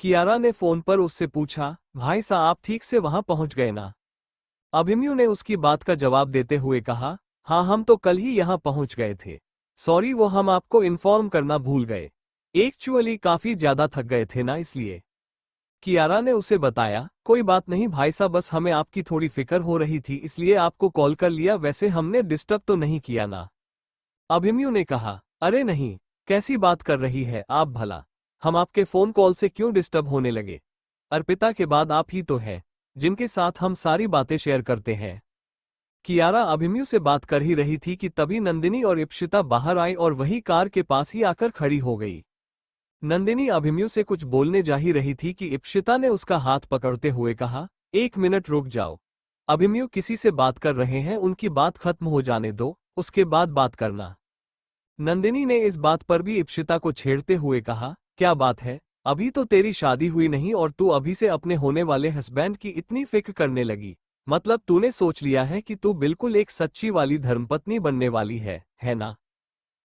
A: कियारा ने फोन पर उससे पूछा, भाई साहब आप ठीक से वहां पहुंच गए ना? अभिमन्यु ने उसकी बात का जवाब देते हुए कहा, हाँ हम तो कल ही यहां पहुंच गए थे। सॉरी, वो हम आपको इन्फॉर्म करना भूल गए। एक्चुअली काफी ज्यादा थक गए थे ना, इसलिए। कियारा ने उसे बताया, कोई बात नहीं भाई साहब, बस हमें आपकी थोड़ी फिक्र हो रही थी इसलिए आपको कॉल कर लिया, वैसे हमने डिस्टर्ब तो नहीं किया ना? अभिमन्यु ने कहा, अरे नहीं, कैसी बात कर रही है आप भला, हम आपके फोन कॉल से क्यों डिस्टर्ब होने लगे? अर्पिता के बाद आप ही तो हैं जिनके साथ हम सारी बातें शेयर करते हैं। कियारा अभिमन्यु से बात कर ही रही थी कि तभी नंदिनी और इप्शिता बाहर आई और वही कार के पास ही आकर खड़ी हो गई। नंदिनी अभिमन्यु से कुछ बोलने जा ही रही थी कि इप्शिता ने उसका हाथ पकड़ते हुए कहा, एक मिनट रुक जाओ। अभिमन्यु किसी से बात कर रहे हैं, उनकी बात खत्म हो जाने दो, उसके बाद बात करना। नंदिनी ने इस बात पर भी इप्शिता को छेड़ते हुए कहा, क्या बात है, अभी तो तेरी शादी हुई नहीं और तू अभी से अपने होने वाले हस्बैंड की इतनी फिक्र करने लगी? मतलब तूने सोच लिया है कि तू बिल्कुल एक सच्ची वाली धर्मपत्नी बनने वाली है ना?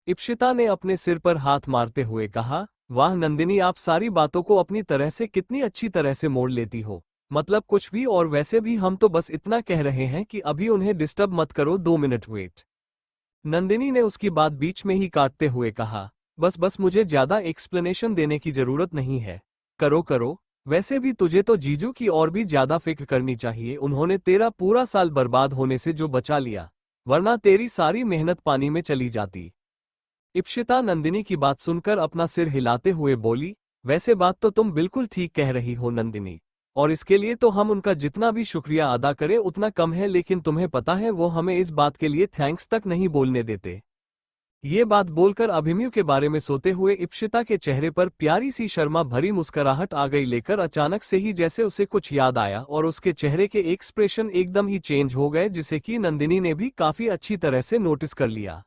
A: इप्शिता ने अपने सिर पर हाथ मारते हुए कहा, वाह नंदिनी, आप सारी बातों को अपनी तरह से कितनी अच्छी तरह से मोड़ लेती हो। मतलब कुछ भी, और वैसे भी हम तो बस इतना कह रहे हैं कि अभी उन्हें डिस्टर्ब मत करो, 2 मिनट वेट। नंदिनी ने उसकी बात बीच में ही काटते हुए कहा, बस बस, मुझे ज्यादा एक्सप्लेनेशन देने की जरूरत नहीं है। करो करो, वैसे भी तुझे तो जीजू की और भी ज्यादा फिक्र करनी चाहिए, उन्होंने तेरा पूरा साल बर्बाद होने से जो बचा लिया, वरना तेरी सारी मेहनत पानी में चली जाती। इप्शिता नंदिनी की बात सुनकर अपना सिर हिलाते हुए बोली, वैसे बात तो तुम बिल्कुल ठीक कह रही हो नंदिनी, और इसके लिए तो हम उनका जितना भी शुक्रिया अदा करें उतना कम है, लेकिन तुम्हें पता है वो हमें इस बात के लिए थैंक्स तक नहीं बोलने देते। ये बात बोलकर अभिमन्यु के बारे में सोते हुए इप्शिता के चेहरे पर प्यारी सी शर्मा भरी मुस्कुराहट आ गई, लेकर अचानक से ही जैसे उसे कुछ याद आया और उसके चेहरे के एक्सप्रेशन एकदम ही चेंज हो गए, जिसे कि नंदिनी ने भी काफी अच्छी तरह से नोटिस कर लिया।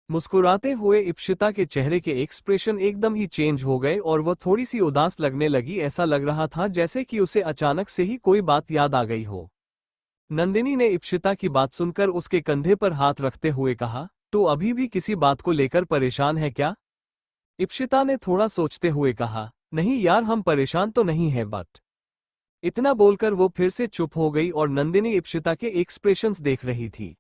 A: मुस्कुराते हुए इप्शिता के चेहरे के एक्सप्रेशन एकदम ही चेंज हो गए और वह थोड़ी सी उदास लगने लगी, ऐसा लग रहा था जैसे कि उसे अचानक से ही कोई बात याद आ गई हो। नंदिनी ने इप्शिता की बात सुनकर उसके कंधे पर हाथ रखते हुए कहा, तू अभी भी किसी बात को लेकर परेशान है क्या? इप्शिता ने थोड़ा सोचते हुए कहा, नहीं यार, हम परेशान तो नहीं है, बट। इतना बोलकर वो फिर से चुप हो गई और नंदिनी इप्शिता के एक्सप्रेशंस देख रही थी।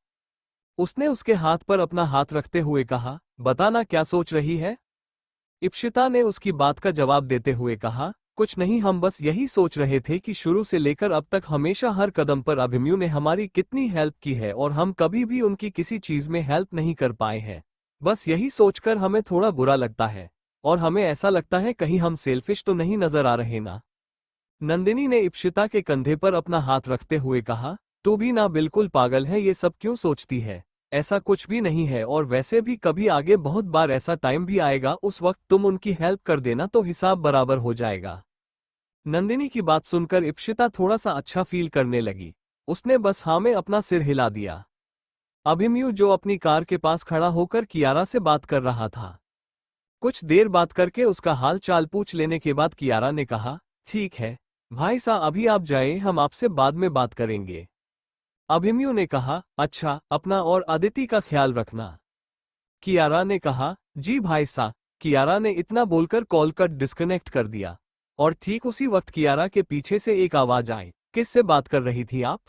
A: उसने उसके हाथ पर अपना हाथ रखते हुए कहा, बताना क्या सोच रही है? इप्शिता ने उसकी बात का जवाब देते हुए कहा, कुछ नहीं, हम बस यही सोच रहे थे कि शुरू से लेकर अब तक हमेशा हर कदम पर अभिमन्यु ने हमारी कितनी हेल्प की है और हम कभी भी उनकी किसी चीज में हेल्प नहीं कर पाए हैं। बस यही सोचकर हमें थोड़ा बुरा लगता है और हमें ऐसा लगता है कहीं हम सेल्फिश तो नहीं नजर आ रहे ना? नंदिनी ने इप्शिता के कंधे पर अपना हाथ रखते हुए कहा, तू भी ना बिल्कुल पागल है, ये सब क्यों सोचती है? ऐसा कुछ भी नहीं है, और वैसे भी कभी आगे बहुत बार ऐसा टाइम भी आएगा, उस वक्त तुम उनकी हेल्प कर देना तो हिसाब बराबर हो जाएगा। नंदिनी की बात सुनकर इप्शिता थोड़ा सा अच्छा फील करने लगी। उसने बस हाँ में अपना सिर हिला दिया। अभिमन्यु जो अपनी कार के पास खड़ा होकर कियारा से बात कर रहा था, कुछ देर बात करके उसका हाल चाल पूछ लेने के बाद कियारा ने कहा, ठीक है भाई साहब, अभी आप जाए, हम आपसे बाद में बात करेंगे। अभिमन्यु ने कहा, अच्छा, अपना और अदिति का ख्याल रखना। कियारा ने कहा, जी भाई साहब। कियारा ने इतना बोलकर कॉल कट डिस्कनेक्ट कर दिया और ठीक उसी वक्त कियारा के पीछे से एक आवाज आई, किससे बात कर रही थी आप?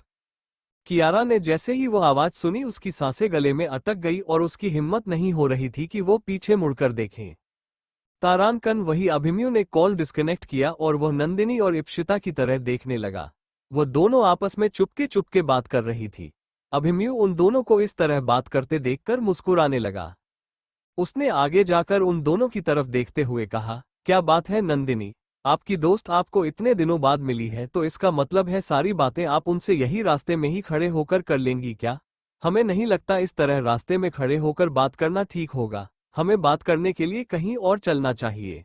A: कियारा ने जैसे ही वो आवाज सुनी उसकी सांसें गले में अटक गई और उसकी हिम्मत नहीं हो रही थी कि वो पीछे मुड़कर देखे। तारांकन वही अभिमन्यु ने कॉल डिस्कनेक्ट किया और वह नंदिनी और इप्सिता की तरह देखने लगा। वो दोनों आपस में चुपके चुपके बात कर रही थी। अभिमन्यु उन दोनों को इस तरह बात करते देखकर मुस्कुराने लगा। उसने आगे जाकर उन दोनों की तरफ देखते हुए कहा, क्या बात है नंदिनी, आपकी दोस्त आपको इतने दिनों बाद मिली है तो इसका मतलब है सारी बातें आप उनसे यही रास्ते में ही खड़े होकर कर लेंगी क्या? हमें नहीं लगता इस तरह रास्ते में खड़े होकर बात करना ठीक होगा, हमें बात करने के लिए कहीं और चलना चाहिए।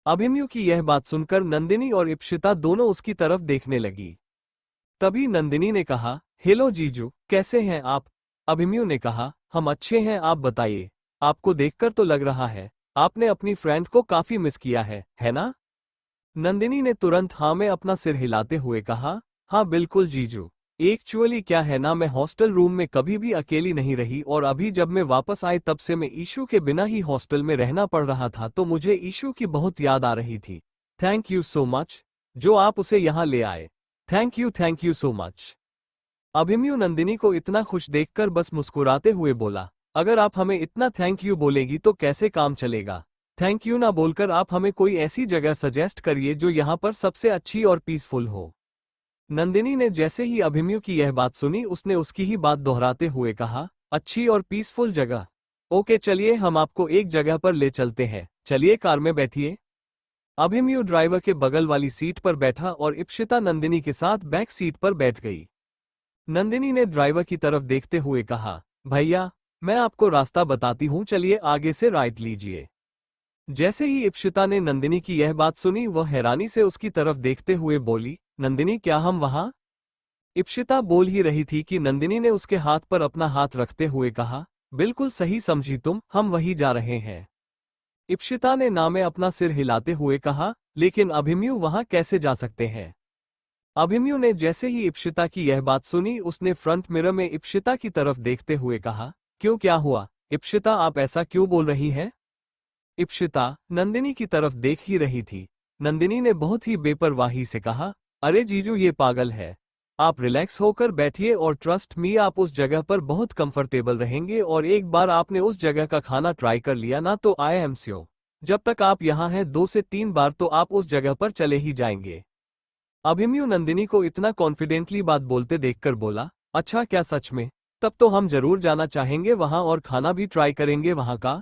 A: अभिमन्यु की यह बात सुनकर नंदिनी और इप्सिता दोनों उसकी तरफ देखने लगी। तभी नंदिनी ने कहा, हेलो जीजू, कैसे हैं आप? अभिमन्यु ने कहा, हम अच्छे हैं, आप बताइए। आपको देखकर तो लग रहा है आपने अपनी फ्रेंड को काफी मिस किया है ना? नंदिनी ने तुरंत हाँ में अपना सिर हिलाते हुए कहा, हाँ बिल्कुल जीजू। एक्चुअली क्या है ना, मैं हॉस्टल रूम में कभी भी अकेली नहीं रही और अभी जब मैं वापस आई तब से मैं ईशू के बिना ही हॉस्टल में रहना पड़ रहा था तो मुझे ईशू की बहुत याद आ रही थी। थैंक यू सो मच जो आप उसे यहाँ ले आए। Thank you so much. Abhimanyu Nandini को इतना खुश देखकर बस मुस्कुराते हुए बोला, अगर आप हमें इतना थैंक यू बोलेगी तो कैसे काम चलेगा? थैंक यू ना बोलकर आप हमें कोई ऐसी जगह सजेस्ट करिए जो यहाँ पर सबसे अच्छी और पीसफुल हो। नंदिनी ने जैसे ही अभिमन्यु की यह बात सुनी उसने उसकी ही बात दोहराते हुए कहा, अच्छी और पीसफुल जगह? ओके चलिए हम आपको एक जगह पर ले चलते हैं, चलिए कार में बैठिए। अभिमन्यु ड्राइवर के बगल वाली सीट पर बैठा और इप्सिता नंदिनी के साथ बैक सीट पर बैठ गई। नंदिनी ने ड्राइवर की तरफ देखते हुए कहा, भैया मैं आपको रास्ता बताती हूँ, चलिए आगे से राइट लीजिए। जैसे ही इप्सिता ने नंदिनी की यह बात सुनी वह हैरानी से उसकी तरफ देखते हुए बोली, नंदिनी क्या हम वहाँ? इप्सिता बोल ही रही थी कि नंदिनी ने उसके हाथ पर अपना हाथ रखते हुए कहा, बिल्कुल सही समझी तुम, हम वहीं जा रहे हैं। इप्सिता ने ना में अपना सिर हिलाते हुए कहा, लेकिन अभिमन्यु वहाँ कैसे जा सकते हैं? अभिमन्यु ने जैसे ही इप्सिता की यह बात सुनी उसने फ्रंट मिरर में इप्सिता की तरफ देखते हुए कहा, क्यों क्या हुआ इप्सिता, आप ऐसा क्यों बोल रही हैं? इप्सिता नंदिनी की तरफ देख ही रही थी। नंदिनी ने बहुत ही बेपरवाही से कहा, अरे जीजू ये पागल है, आप रिलैक्स होकर बैठिए और ट्रस्ट मी आप उस जगह पर बहुत कंफर्टेबल रहेंगे और एक बार आपने उस जगह का खाना ट्राई कर लिया ना तो आई एम श्योर जब तक आप यहाँ हैं 2 से 3 बार तो आप उस जगह पर चले ही जाएंगे। अभिमन्यु नंदिनी को इतना कॉन्फिडेंटली बात बोलते देखकर बोला, अच्छा क्या सच में? तब तो हम जरूर जाना चाहेंगे वहां और खाना भी ट्राई करेंगे वहां का।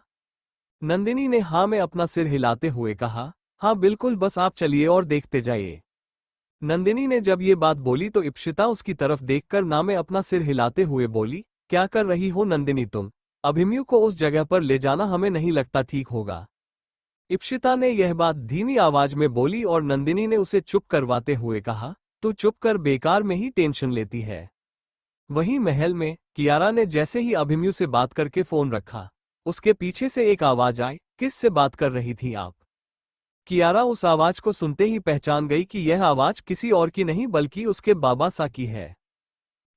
A: नंदिनी ने हाँ में अपना सिर हिलाते हुए कहा, हाँ बिल्कुल, बस आप चलिए और देखते जाइए। नंदिनी ने जब ये बात बोली तो इप्सिता उसकी तरफ देखकर ना में अपना सिर हिलाते हुए बोली, क्या कर रही हो नंदिनी तुम? अभिमन्यु को उस जगह पर ले जाना हमें नहीं लगता ठीक होगा। इप्सिता ने यह बात धीमी आवाज में बोली और नंदिनी ने उसे चुप करवाते हुए कहा, तू चुप कर, बेकार में ही टेंशन लेती है। वहीं महल में कियारा ने जैसे ही अभिमन्यु से बात करके फोन रखा उसके पीछे से एक आवाज आई, किस से बात कर रही थी आप? कियारा उस आवाज को सुनते ही पहचान गई कि यह आवाज किसी और की नहीं बल्कि उसके बाबा सा की है।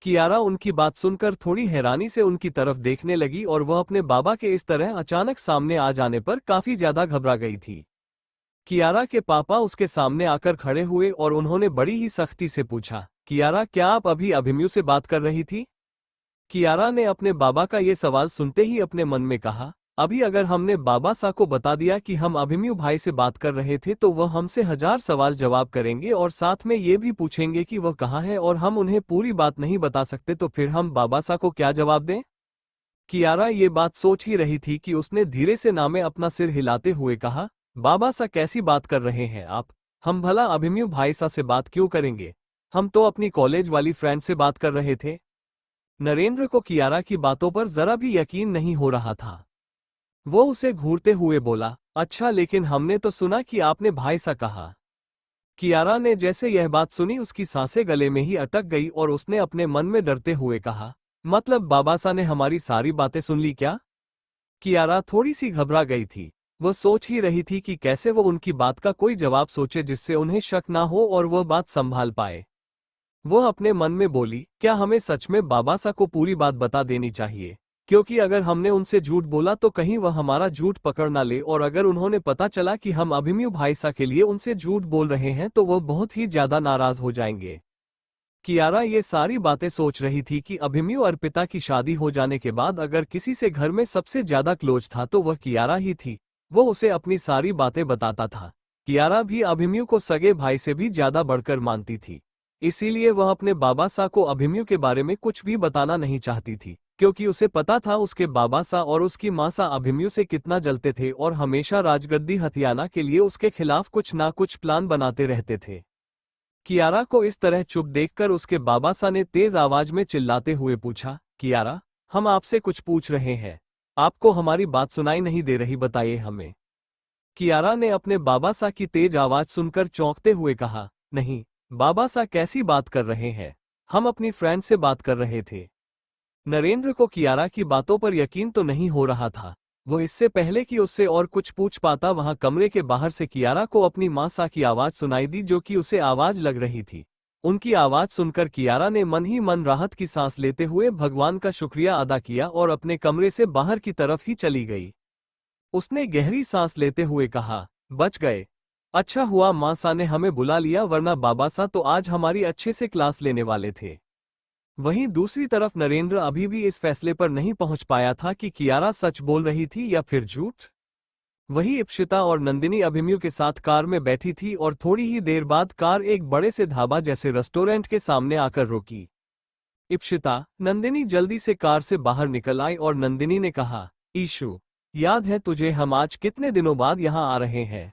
A: कियारा उनकी बात सुनकर थोड़ी हैरानी से उनकी तरफ देखने लगी और वह अपने बाबा के इस तरह अचानक सामने आ जाने पर काफी ज्यादा घबरा गई थी। कियारा के पापा उसके सामने आकर खड़े हुए और उन्होंने बड़ी ही सख्ती से पूछा, कियारा क्या आप अभी अभिमन्यु से बात कर रही थी? कियारा ने अपने बाबा का ये सवाल सुनते ही अपने मन में कहा, अभी अगर हमने बाबा सा को बता दिया कि हम अभिमन्यु भाई से बात कर रहे थे तो वह हमसे 1000 सवाल जवाब करेंगे और साथ में ये भी पूछेंगे कि वह कहाँ है और हम उन्हें पूरी बात नहीं बता सकते तो फिर हम बाबा सा को क्या जवाब दें? कियारा ये बात सोच ही रही थी कि उसने धीरे से ना में अपना सिर हिलाते हुए कहा, बाबा सा कैसी बात कर रहे हैं आप? हम भला अभिमन्यु भाई सा से बात क्यों करेंगे? हम तो अपनी कॉलेज वाली फ्रेंड से बात कर रहे थे। नरेंद्र को कियारा की बातों पर जरा भी यकीन नहीं हो रहा था। वो उसे घूरते हुए बोला, अच्छा लेकिन हमने तो सुना कि आपने भाई सा कहा। कियारा ने जैसे यह बात सुनी उसकी सांसें गले में ही अटक गई और उसने अपने मन में डरते हुए कहा, मतलब बाबा सा ने हमारी सारी बातें सुन ली क्या? कियारा थोड़ी सी घबरा गई थी। वह सोच ही रही थी कि कैसे वो उनकी बात का कोई जवाब सोचे जिससे उन्हें शक ना हो और वह बात संभाल पाए। वह अपने मन में बोली, क्या हमें सच में बाबा सा को पूरी बात बता देनी चाहिए? क्योंकि अगर हमने उनसे झूठ बोला तो कहीं वह हमारा झूठ पकड़ ना ले और अगर उन्होंने पता चला कि हम अभिमन्यु भाई सा के लिए उनसे झूठ बोल रहे हैं तो वह बहुत ही ज्यादा नाराज हो जाएंगे। कियारा ये सारी बातें सोच रही थी कि अभिमन्यु अर्पिता की शादी हो जाने के बाद अगर किसी से घर में सबसे ज्यादा क्लोज था तो वह कियारा ही थी। वो उसे अपनी सारी बातें बताता था। कियारा भी अभिमन्यु को सगे भाई से भी ज्यादा बढ़कर मानती थी। इसीलिए वह अपने बाबा सा को अभिमन्यु के बारे में कुछ भी बताना नहीं चाहती थी, क्योंकि उसे पता था उसके बाबा सा और उसकी माँ सा अभिमन्यु से कितना जलते थे और हमेशा राजगद्दी हथियाना के लिए उसके खिलाफ कुछ ना कुछ प्लान बनाते रहते थे। कियारा को इस तरह चुप देखकर उसके बाबा सा ने तेज आवाज में चिल्लाते हुए पूछा, कियारा, हम आपसे कुछ पूछ रहे हैं। आपको हमारी बात सुनाई नहीं दे रही, बताइए हमें। कियारा ने अपने बाबा सा की तेज आवाज सुनकर चौंकते हुए कहा, नहीं बाबा सा, कैसी बात कर रहे हैं, हम अपनी फ्रेंड से बात कर रहे थे। नरेंद्र को कियारा की बातों पर यकीन तो नहीं हो रहा था। वो इससे पहले कि उससे और कुछ पूछ पाता वहां कमरे के बाहर से कियारा को अपनी माँ सा की आवाज सुनाई दी, जो कि उसे आवाज लग रही थी। उनकी आवाज सुनकर कियारा ने मन ही मन राहत की सांस लेते हुए भगवान का शुक्रिया अदा किया और अपने कमरे से बाहर की तरफ ही चली गई। उसने गहरी सांस लेते हुए कहा, बच गए। अच्छा हुआ माँ सा ने हमें बुला लिया, वरना बाबा सा तो आज हमारी अच्छे से क्लास लेने वाले थे। वहीं दूसरी तरफ नरेंद्र अभी भी इस फैसले पर नहीं पहुंच पाया था कि कियारा सच बोल रही थी या फिर झूठ। वहीं इप्सिता और नंदिनी अभिमन्यु के साथ कार में बैठी थी और थोड़ी ही देर बाद कार एक बड़े से ढाबा जैसे रेस्टोरेंट के सामने आकर रुकी। इप्सिता, नंदिनी जल्दी से कार से बाहर निकल आई और नंदिनी ने कहा, ईशु, याद है तुझे हम आज कितने दिनों बाद यहाँ आ रहे हैं?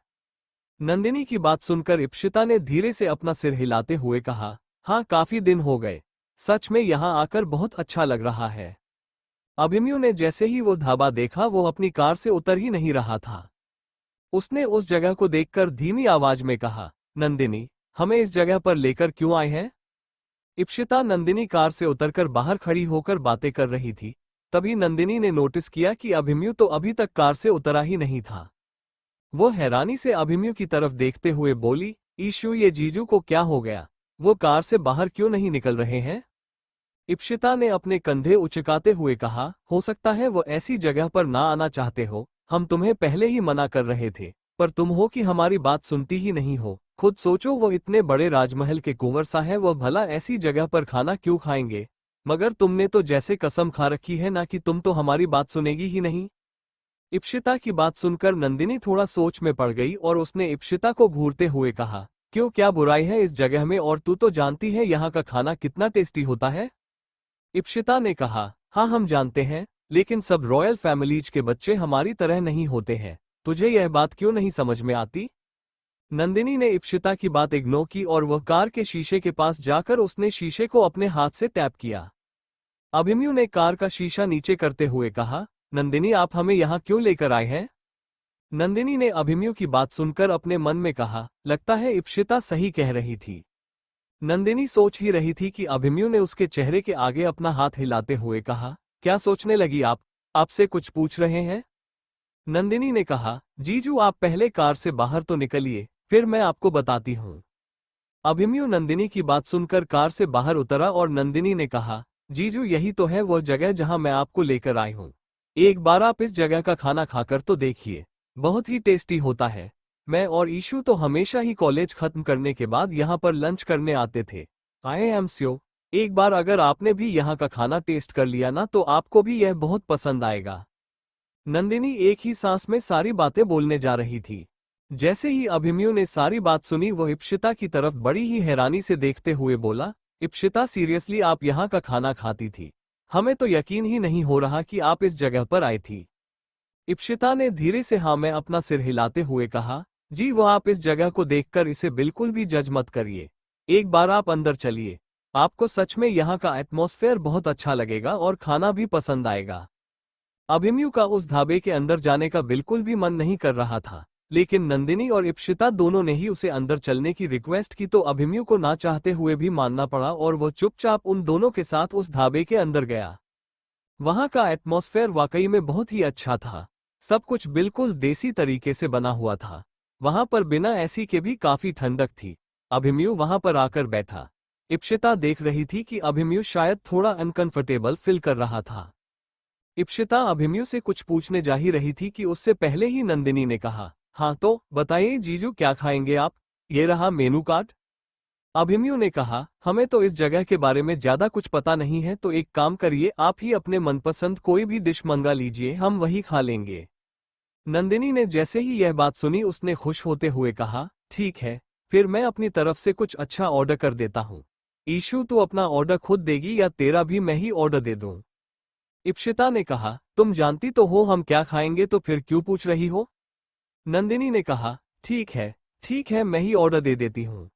A: नंदिनी की बात सुनकर इप्सिता ने धीरे से अपना सिर हिलाते हुए कहा, हाँ काफी दिन हो गए, सच में यहाँ आकर बहुत अच्छा लग रहा है। अभिमन्यु ने जैसे ही वो ढाबा देखा वो अपनी कार से उतर ही नहीं रहा था। उसने उस जगह को देखकर धीमी आवाज में कहा, नंदिनी, हमें इस जगह पर लेकर क्यों आए हैं? इप्सिता नंदिनी कार से उतरकर बाहर खड़ी होकर बातें कर रही थी। तभी नंदिनी ने नोटिस किया कि अभिमन्यु तो अभी तक कार से उतरा ही नहीं था। वो हैरानी से अभिमन्यु की तरफ देखते हुए बोली, ईशु, ये जीजू को क्या हो गया? वो कार से बाहर क्यों नहीं निकल रहे हैं? इप्सिता ने अपने कंधे उचकाते हुए कहा, हो सकता है वो ऐसी जगह पर ना आना चाहते हो। हम तुम्हें पहले ही मना कर रहे थे, पर तुम हो कि हमारी बात सुनती ही नहीं हो। खुद सोचो, वो इतने बड़े राजमहल के कुंवर सा है, वो भला ऐसी जगह पर खाना क्यों खाएंगे? मगर तुमने तो जैसे कसम खा रखी है ना कि तुम तो हमारी बात सुनेगी ही नहीं। इप्सिता की बात सुनकर नंदिनी थोड़ा सोच में पड़ गई और उसने इप्सिता को घूरते हुए कहा, क्यों, क्या बुराई है इस जगह में? और तू तो जानती है यहाँ का खाना कितना टेस्टी होता है। इप्सिता ने कहा, हाँ हम जानते हैं, लेकिन सब रॉयल फैमिलीज के बच्चे हमारी तरह नहीं होते हैं। तुझे यह बात क्यों नहीं समझ में आती? नंदिनी ने इप्सिता की बात इग्नोर की और वह कार के शीशे के पास जाकर उसने शीशे को अपने हाथ से टैप किया। अभिमन्यु ने कार का शीशा नीचे करते हुए कहा, नंदिनी, आप हमें यहाँ क्यों लेकर आए हैं? नंदिनी ने अभिमन्यु की बात सुनकर अपने मन में कहा, लगता है इप्सिता सही कह रही थी। नंदिनी सोच ही रही थी कि अभिमन्यु ने उसके चेहरे के आगे अपना हाथ हिलाते हुए कहा, क्या सोचने लगी आप? आपसे कुछ पूछ रहे हैं? नंदिनी ने कहा, जीजू आप पहले कार से बाहर तो निकलिए, फिर मैं आपको बताती हूँ। अभिमन्यु नंदिनी की बात सुनकर कार से बाहर उतरा और नंदिनी ने कहा, जीजू यही तो है वो जगह जहाँ मैं आपको लेकर आई हूँ। एक बार आप इस जगह का खाना खाकर तो देखिए, बहुत ही टेस्टी होता है। मैं और ईशु तो हमेशा ही कॉलेज खत्म करने के बाद यहाँ पर लंच करने आते थे। आई एम श्योर, एक बार अगर आपने भी यहाँ का खाना टेस्ट कर लिया ना तो आपको भी यह बहुत पसंद आएगा। नंदिनी एक ही सांस में सारी बातें बोलने जा रही थी। जैसे ही अभिमन्यु ने सारी बात सुनी वो इप्सिता की तरफ बड़ी ही हैरानी से देखते हुए बोला, इप्सिता सीरियसली आप यहाँ का खाना खाती थी? हमें तो यकीन ही नहीं हो रहा कि आप इस जगह पर आई थी। इप्सिता ने धीरे से हाँ में अपना सिर हिलाते हुए कहा, जी वो आप इस जगह को देखकर इसे बिल्कुल भी जज मत करिए। एक बार आप अंदर चलिए, आपको सच में यहाँ का एटमॉस्फेयर बहुत अच्छा लगेगा और खाना भी पसंद आएगा। अभिमन्यु का उस ढाबे के अंदर जाने का बिल्कुल भी मन नहीं कर रहा था, लेकिन नंदिनी और इप्सिता दोनों ने ही उसे अंदर चलने की रिक्वेस्ट की तो अभिमन्यु को ना चाहते हुए भी मानना पड़ा और वो चुपचाप उन दोनों के साथ उस ढाबे के अंदर गया। वहां का एटमॉस्फेयर वाकई में बहुत ही अच्छा था। सब कुछ बिल्कुल देसी तरीके से बना हुआ था। वहां पर बिना एसी के भी काफी ठंडक थी। अभिमन्यु वहां पर आकर बैठा। इप्सिता देख रही थी कि अभिमन्यु शायद थोड़ा अनकंफर्टेबल फील कर रहा था। इप्सिता अभिमन्यु से कुछ पूछने जा ही रही थी कि उससे पहले ही नंदिनी ने कहा, हाँ तो बताइए जीजू क्या खाएंगे आप? ये रहा मेनू कार्ड। अभिमन्यु ने कहा, हमें तो इस जगह के बारे में ज्यादा कुछ पता नहीं है, तो एक काम करिए, आप ही अपने मनपसंद कोई भी डिश मंगा लीजिए, हम वही खा लेंगे। नंदिनी ने जैसे ही यह बात सुनी उसने खुश होते हुए कहा, ठीक है, फिर मैं अपनी तरफ से कुछ अच्छा ऑर्डर कर देता हूँ। ईशु, तू अपना ऑर्डर खुद देगी या तेरा भी मैं ही ऑर्डर दे दूँ? इप्शिता ने कहा, तुम जानती तो हो हम क्या खाएंगे, तो फिर क्यों पूछ रही हो? नंदिनी ने कहा, ठीक है, मैं ही ऑर्डर दे देती हूँ।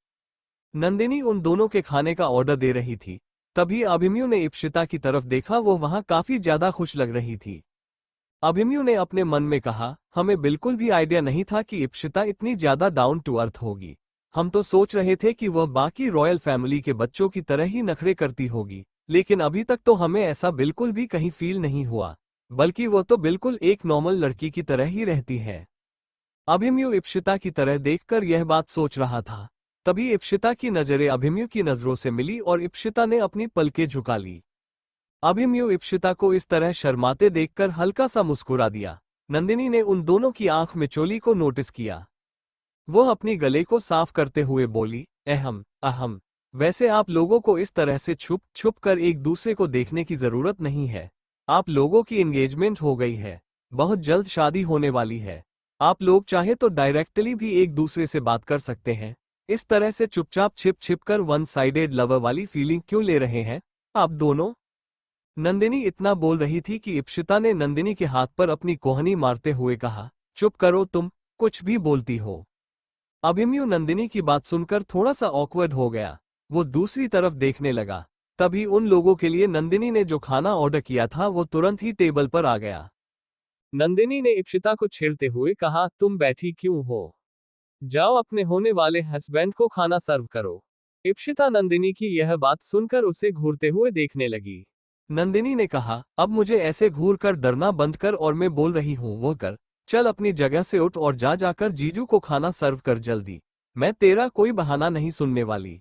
A: नंदिनी उन दोनों के खाने का ऑर्डर दे रही थी, तभी अभिमन्यु ने इप्शिता की तरफ देखा, वो वहां काफी ज्यादा खुश लग रही थी। अभिमन्यु ने अपने मन में कहा, हमें बिल्कुल भी आइडिया नहीं था कि इप्शिता इतनी ज्यादा डाउन टू अर्थ होगी। हम तो सोच रहे थे कि वह बाकी रॉयल फैमिली के बच्चों की तरह ही नखरे करती होगी, लेकिन अभी तक तो हमें ऐसा बिल्कुल भी कहीं फील नहीं हुआ, बल्कि वह तो बिल्कुल एक नॉर्मल लड़की की तरह ही रहती है। अभिमन्यु इप्शिता की तरह देखकर यह बात सोच रहा था, तभी इप्शिता की नजरें अभिमन्यु की नजरों से मिली और इप्शिता ने अपनी पलकें झुका ली। अभिमन्यु इप्शिता को इस तरह शर्माते देखकर हल्का सा मुस्कुरा दिया। नंदिनी ने उन दोनों की आंख में चोली को नोटिस किया। वह अपनी गले को साफ करते हुए बोली, अहम अहम, वैसे आप लोगों को इस तरह से छुप छुप कर एक दूसरे को देखने की जरूरत नहीं है। आप लोगों की एंगेजमेंट हो गई है, बहुत जल्द शादी होने वाली है। आप लोग चाहे तो डायरेक्टली भी एक दूसरे से बात कर सकते हैं। इस तरह से चुपचाप छिप छिप कर वन साइडेड लवर वाली फीलिंग क्यों ले रहे हैं आप दोनों? नंदिनी इतना बोल रही थी कि इप्शिता ने नंदिनी के हाथ पर अपनी कोहनी मारते हुए कहा, चुप करो तुम, कुछ भी बोलती हो। अभिमन्यु नंदिनी की बात सुनकर थोड़ा सा ऑकवर्ड हो गया। वो दूसरी तरफ देखने लगा। तभी उन लोगों के लिए नंदिनी ने जो खाना ऑर्डर किया था वो तुरंत ही टेबल पर आ गया। नंदिनी ने इप्शिता को छेड़ते हुए कहा, तुम बैठी क्यों हो? जाओ अपने होने वाले हस्बैंड को खाना सर्व करो। इप्शिता नंदिनी की यह बात सुनकर उसे घूरते हुए देखने लगी। नंदिनी ने कहा, अब मुझे ऐसे घूर कर डरना बंद कर और मैं बोल रही हूँ वो कर। चल अपनी जगह से उठ और जाकर जीजू को खाना सर्व कर जल्दी। मैं तेरा कोई बहाना नहीं सुनने वाली।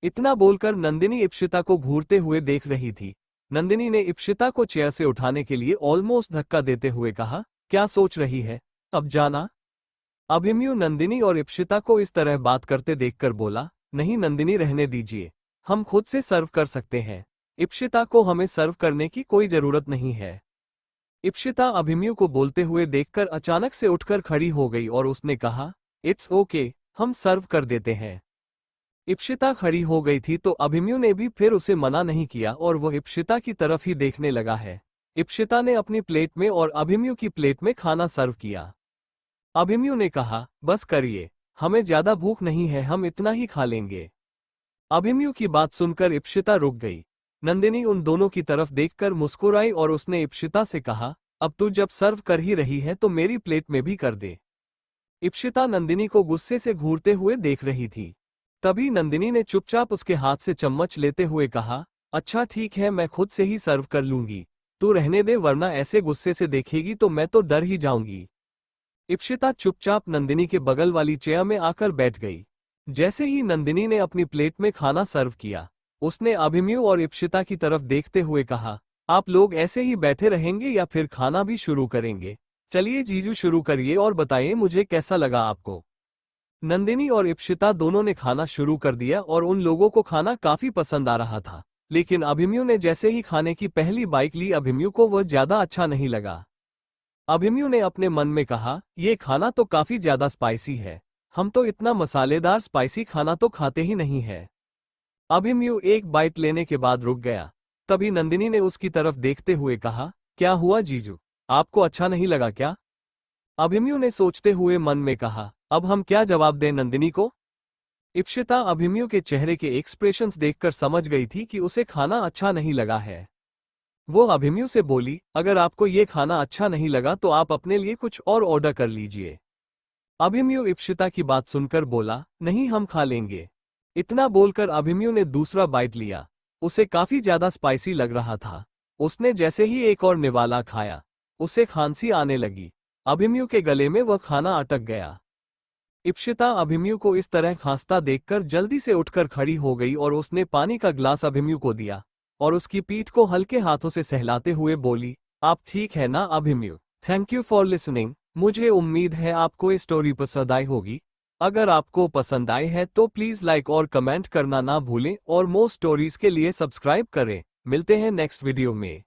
A: इतना बोलकर नंदिनी इप्शिता को घूरते हुए देख रही थी। नंदिनी ने इप्शिता को चेयर से उठाने के लिए ऑलमोस्ट धक्का देते हुए कहा, क्या सोच रही है, अब जाना? अभिमन्यु नंदिनी और इप्शिता को इस तरह बात करते देखकर बोला, नहीं नंदिनी, रहने दीजिए, हम खुद से सर्व कर सकते हैं। इप्शिता को हमें सर्व करने की कोई जरूरत नहीं है। इप्शिता अभिमन्यु को बोलते हुए देखकर अचानक से उठकर खड़ी हो गई और उसने कहा, इट्स ओके, हम सर्व कर देते हैं। इप्शिता खड़ी हो गई थी तो अभिमन्यु ने भी फिर उसे मना नहीं किया और वो इप्शिता की तरफ ही देखने लगा है। इप्शिता ने अपनी प्लेट में और अभिमन्यु की प्लेट में खाना सर्व किया। अभिमन्यु ने कहा, बस करिए, हमें ज्यादा भूख नहीं है, हम इतना ही खा लेंगे। अभिमन्यु की बात सुनकर इप्शिता रुक गई। नंदिनी उन दोनों की तरफ देखकर मुस्कुराई और उसने इप्शिता से कहा, अब तू जब सर्व कर ही रही है तो मेरी प्लेट में भी कर दे। इप्शिता नंदिनी को गुस्से से घूरते हुए देख रही थी। तभी नंदिनी ने चुपचाप उसके हाथ से चम्मच लेते हुए कहा, अच्छा ठीक है, मैं खुद से ही सर्व कर लूंगी, तू रहने दे, वरना ऐसे गुस्से से देखेगी तो मैं तो डर ही जाऊंगी। इप्शिता चुपचाप नंदिनी के बगल वाली चेयर में आकर बैठ गई। जैसे ही नंदिनी ने अपनी प्लेट में खाना सर्व किया, उसने अभिमन्यु और इप्शिता की तरफ देखते हुए कहा, आप लोग ऐसे ही बैठे रहेंगे या फिर खाना भी शुरू करेंगे? चलिए जीजू शुरू करिए और बताइए मुझे कैसा लगा आपको। नंदिनी और इप्शिता दोनों ने खाना शुरू कर दिया और उन लोगों को खाना काफी पसंद आ रहा था, लेकिन अभिमन्यु ने जैसे ही खाने की पहली बाइट ली, अभिमन्यु को वह ज्यादा अच्छा नहीं लगा। अभिमन्यु ने अपने मन में कहा, ये खाना तो काफी ज्यादा स्पाइसी है, हम तो इतना मसालेदार स्पाइसी खाना तो खाते ही नहीं है। अभिमन्यु एक बाइट लेने के बाद रुक गया। तभी नंदिनी ने उसकी तरफ देखते हुए कहा, क्या हुआ जीजू, आपको अच्छा नहीं लगा क्या? अभिमन्यु ने सोचते हुए मन में कहा, अब हम क्या जवाब दें नंदिनी को? इप्शिता अभिमन्यु के चेहरे के एक्सप्रेशंस देखकर समझ गई थी कि उसे खाना अच्छा नहीं लगा है। वो अभिमन्यु से बोली, अगर आपको ये खाना अच्छा नहीं लगा तो आप अपने लिए कुछ और ऑर्डर कर लीजिए। अभिमन्यु इप्शिता की बात सुनकर बोला, नहीं हम खा लेंगे। इतना बोलकर अभिमन्यु ने दूसरा बाइट लिया। उसे काफी ज्यादा स्पाइसी लग रहा था। उसने जैसे ही एक और निवाला खाया, उसे खांसी आने लगी। अभिमन्यु के गले में वह खाना अटक गया। इप्शिता अभिमन्यु को इस तरह खांसता देखकर जल्दी से उठकर खड़ी हो गई और उसने पानी का ग्लास अभिमन्यु को दिया और उसकी पीठ को हल्के हाथों से सहलाते हुए बोली, आप ठीक है ना Abhimanyu? Thank you for listening. मुझे उम्मीद है आपको ये स्टोरी पसंद आई होगी। अगर आपको पसंद आए है तो प्लीज़ लाइक और कमेंट करना ना भूलें और मोर स्टोरीज के लिए सब्सक्राइब करें। मिलते हैं नेक्स्ट वीडियो में।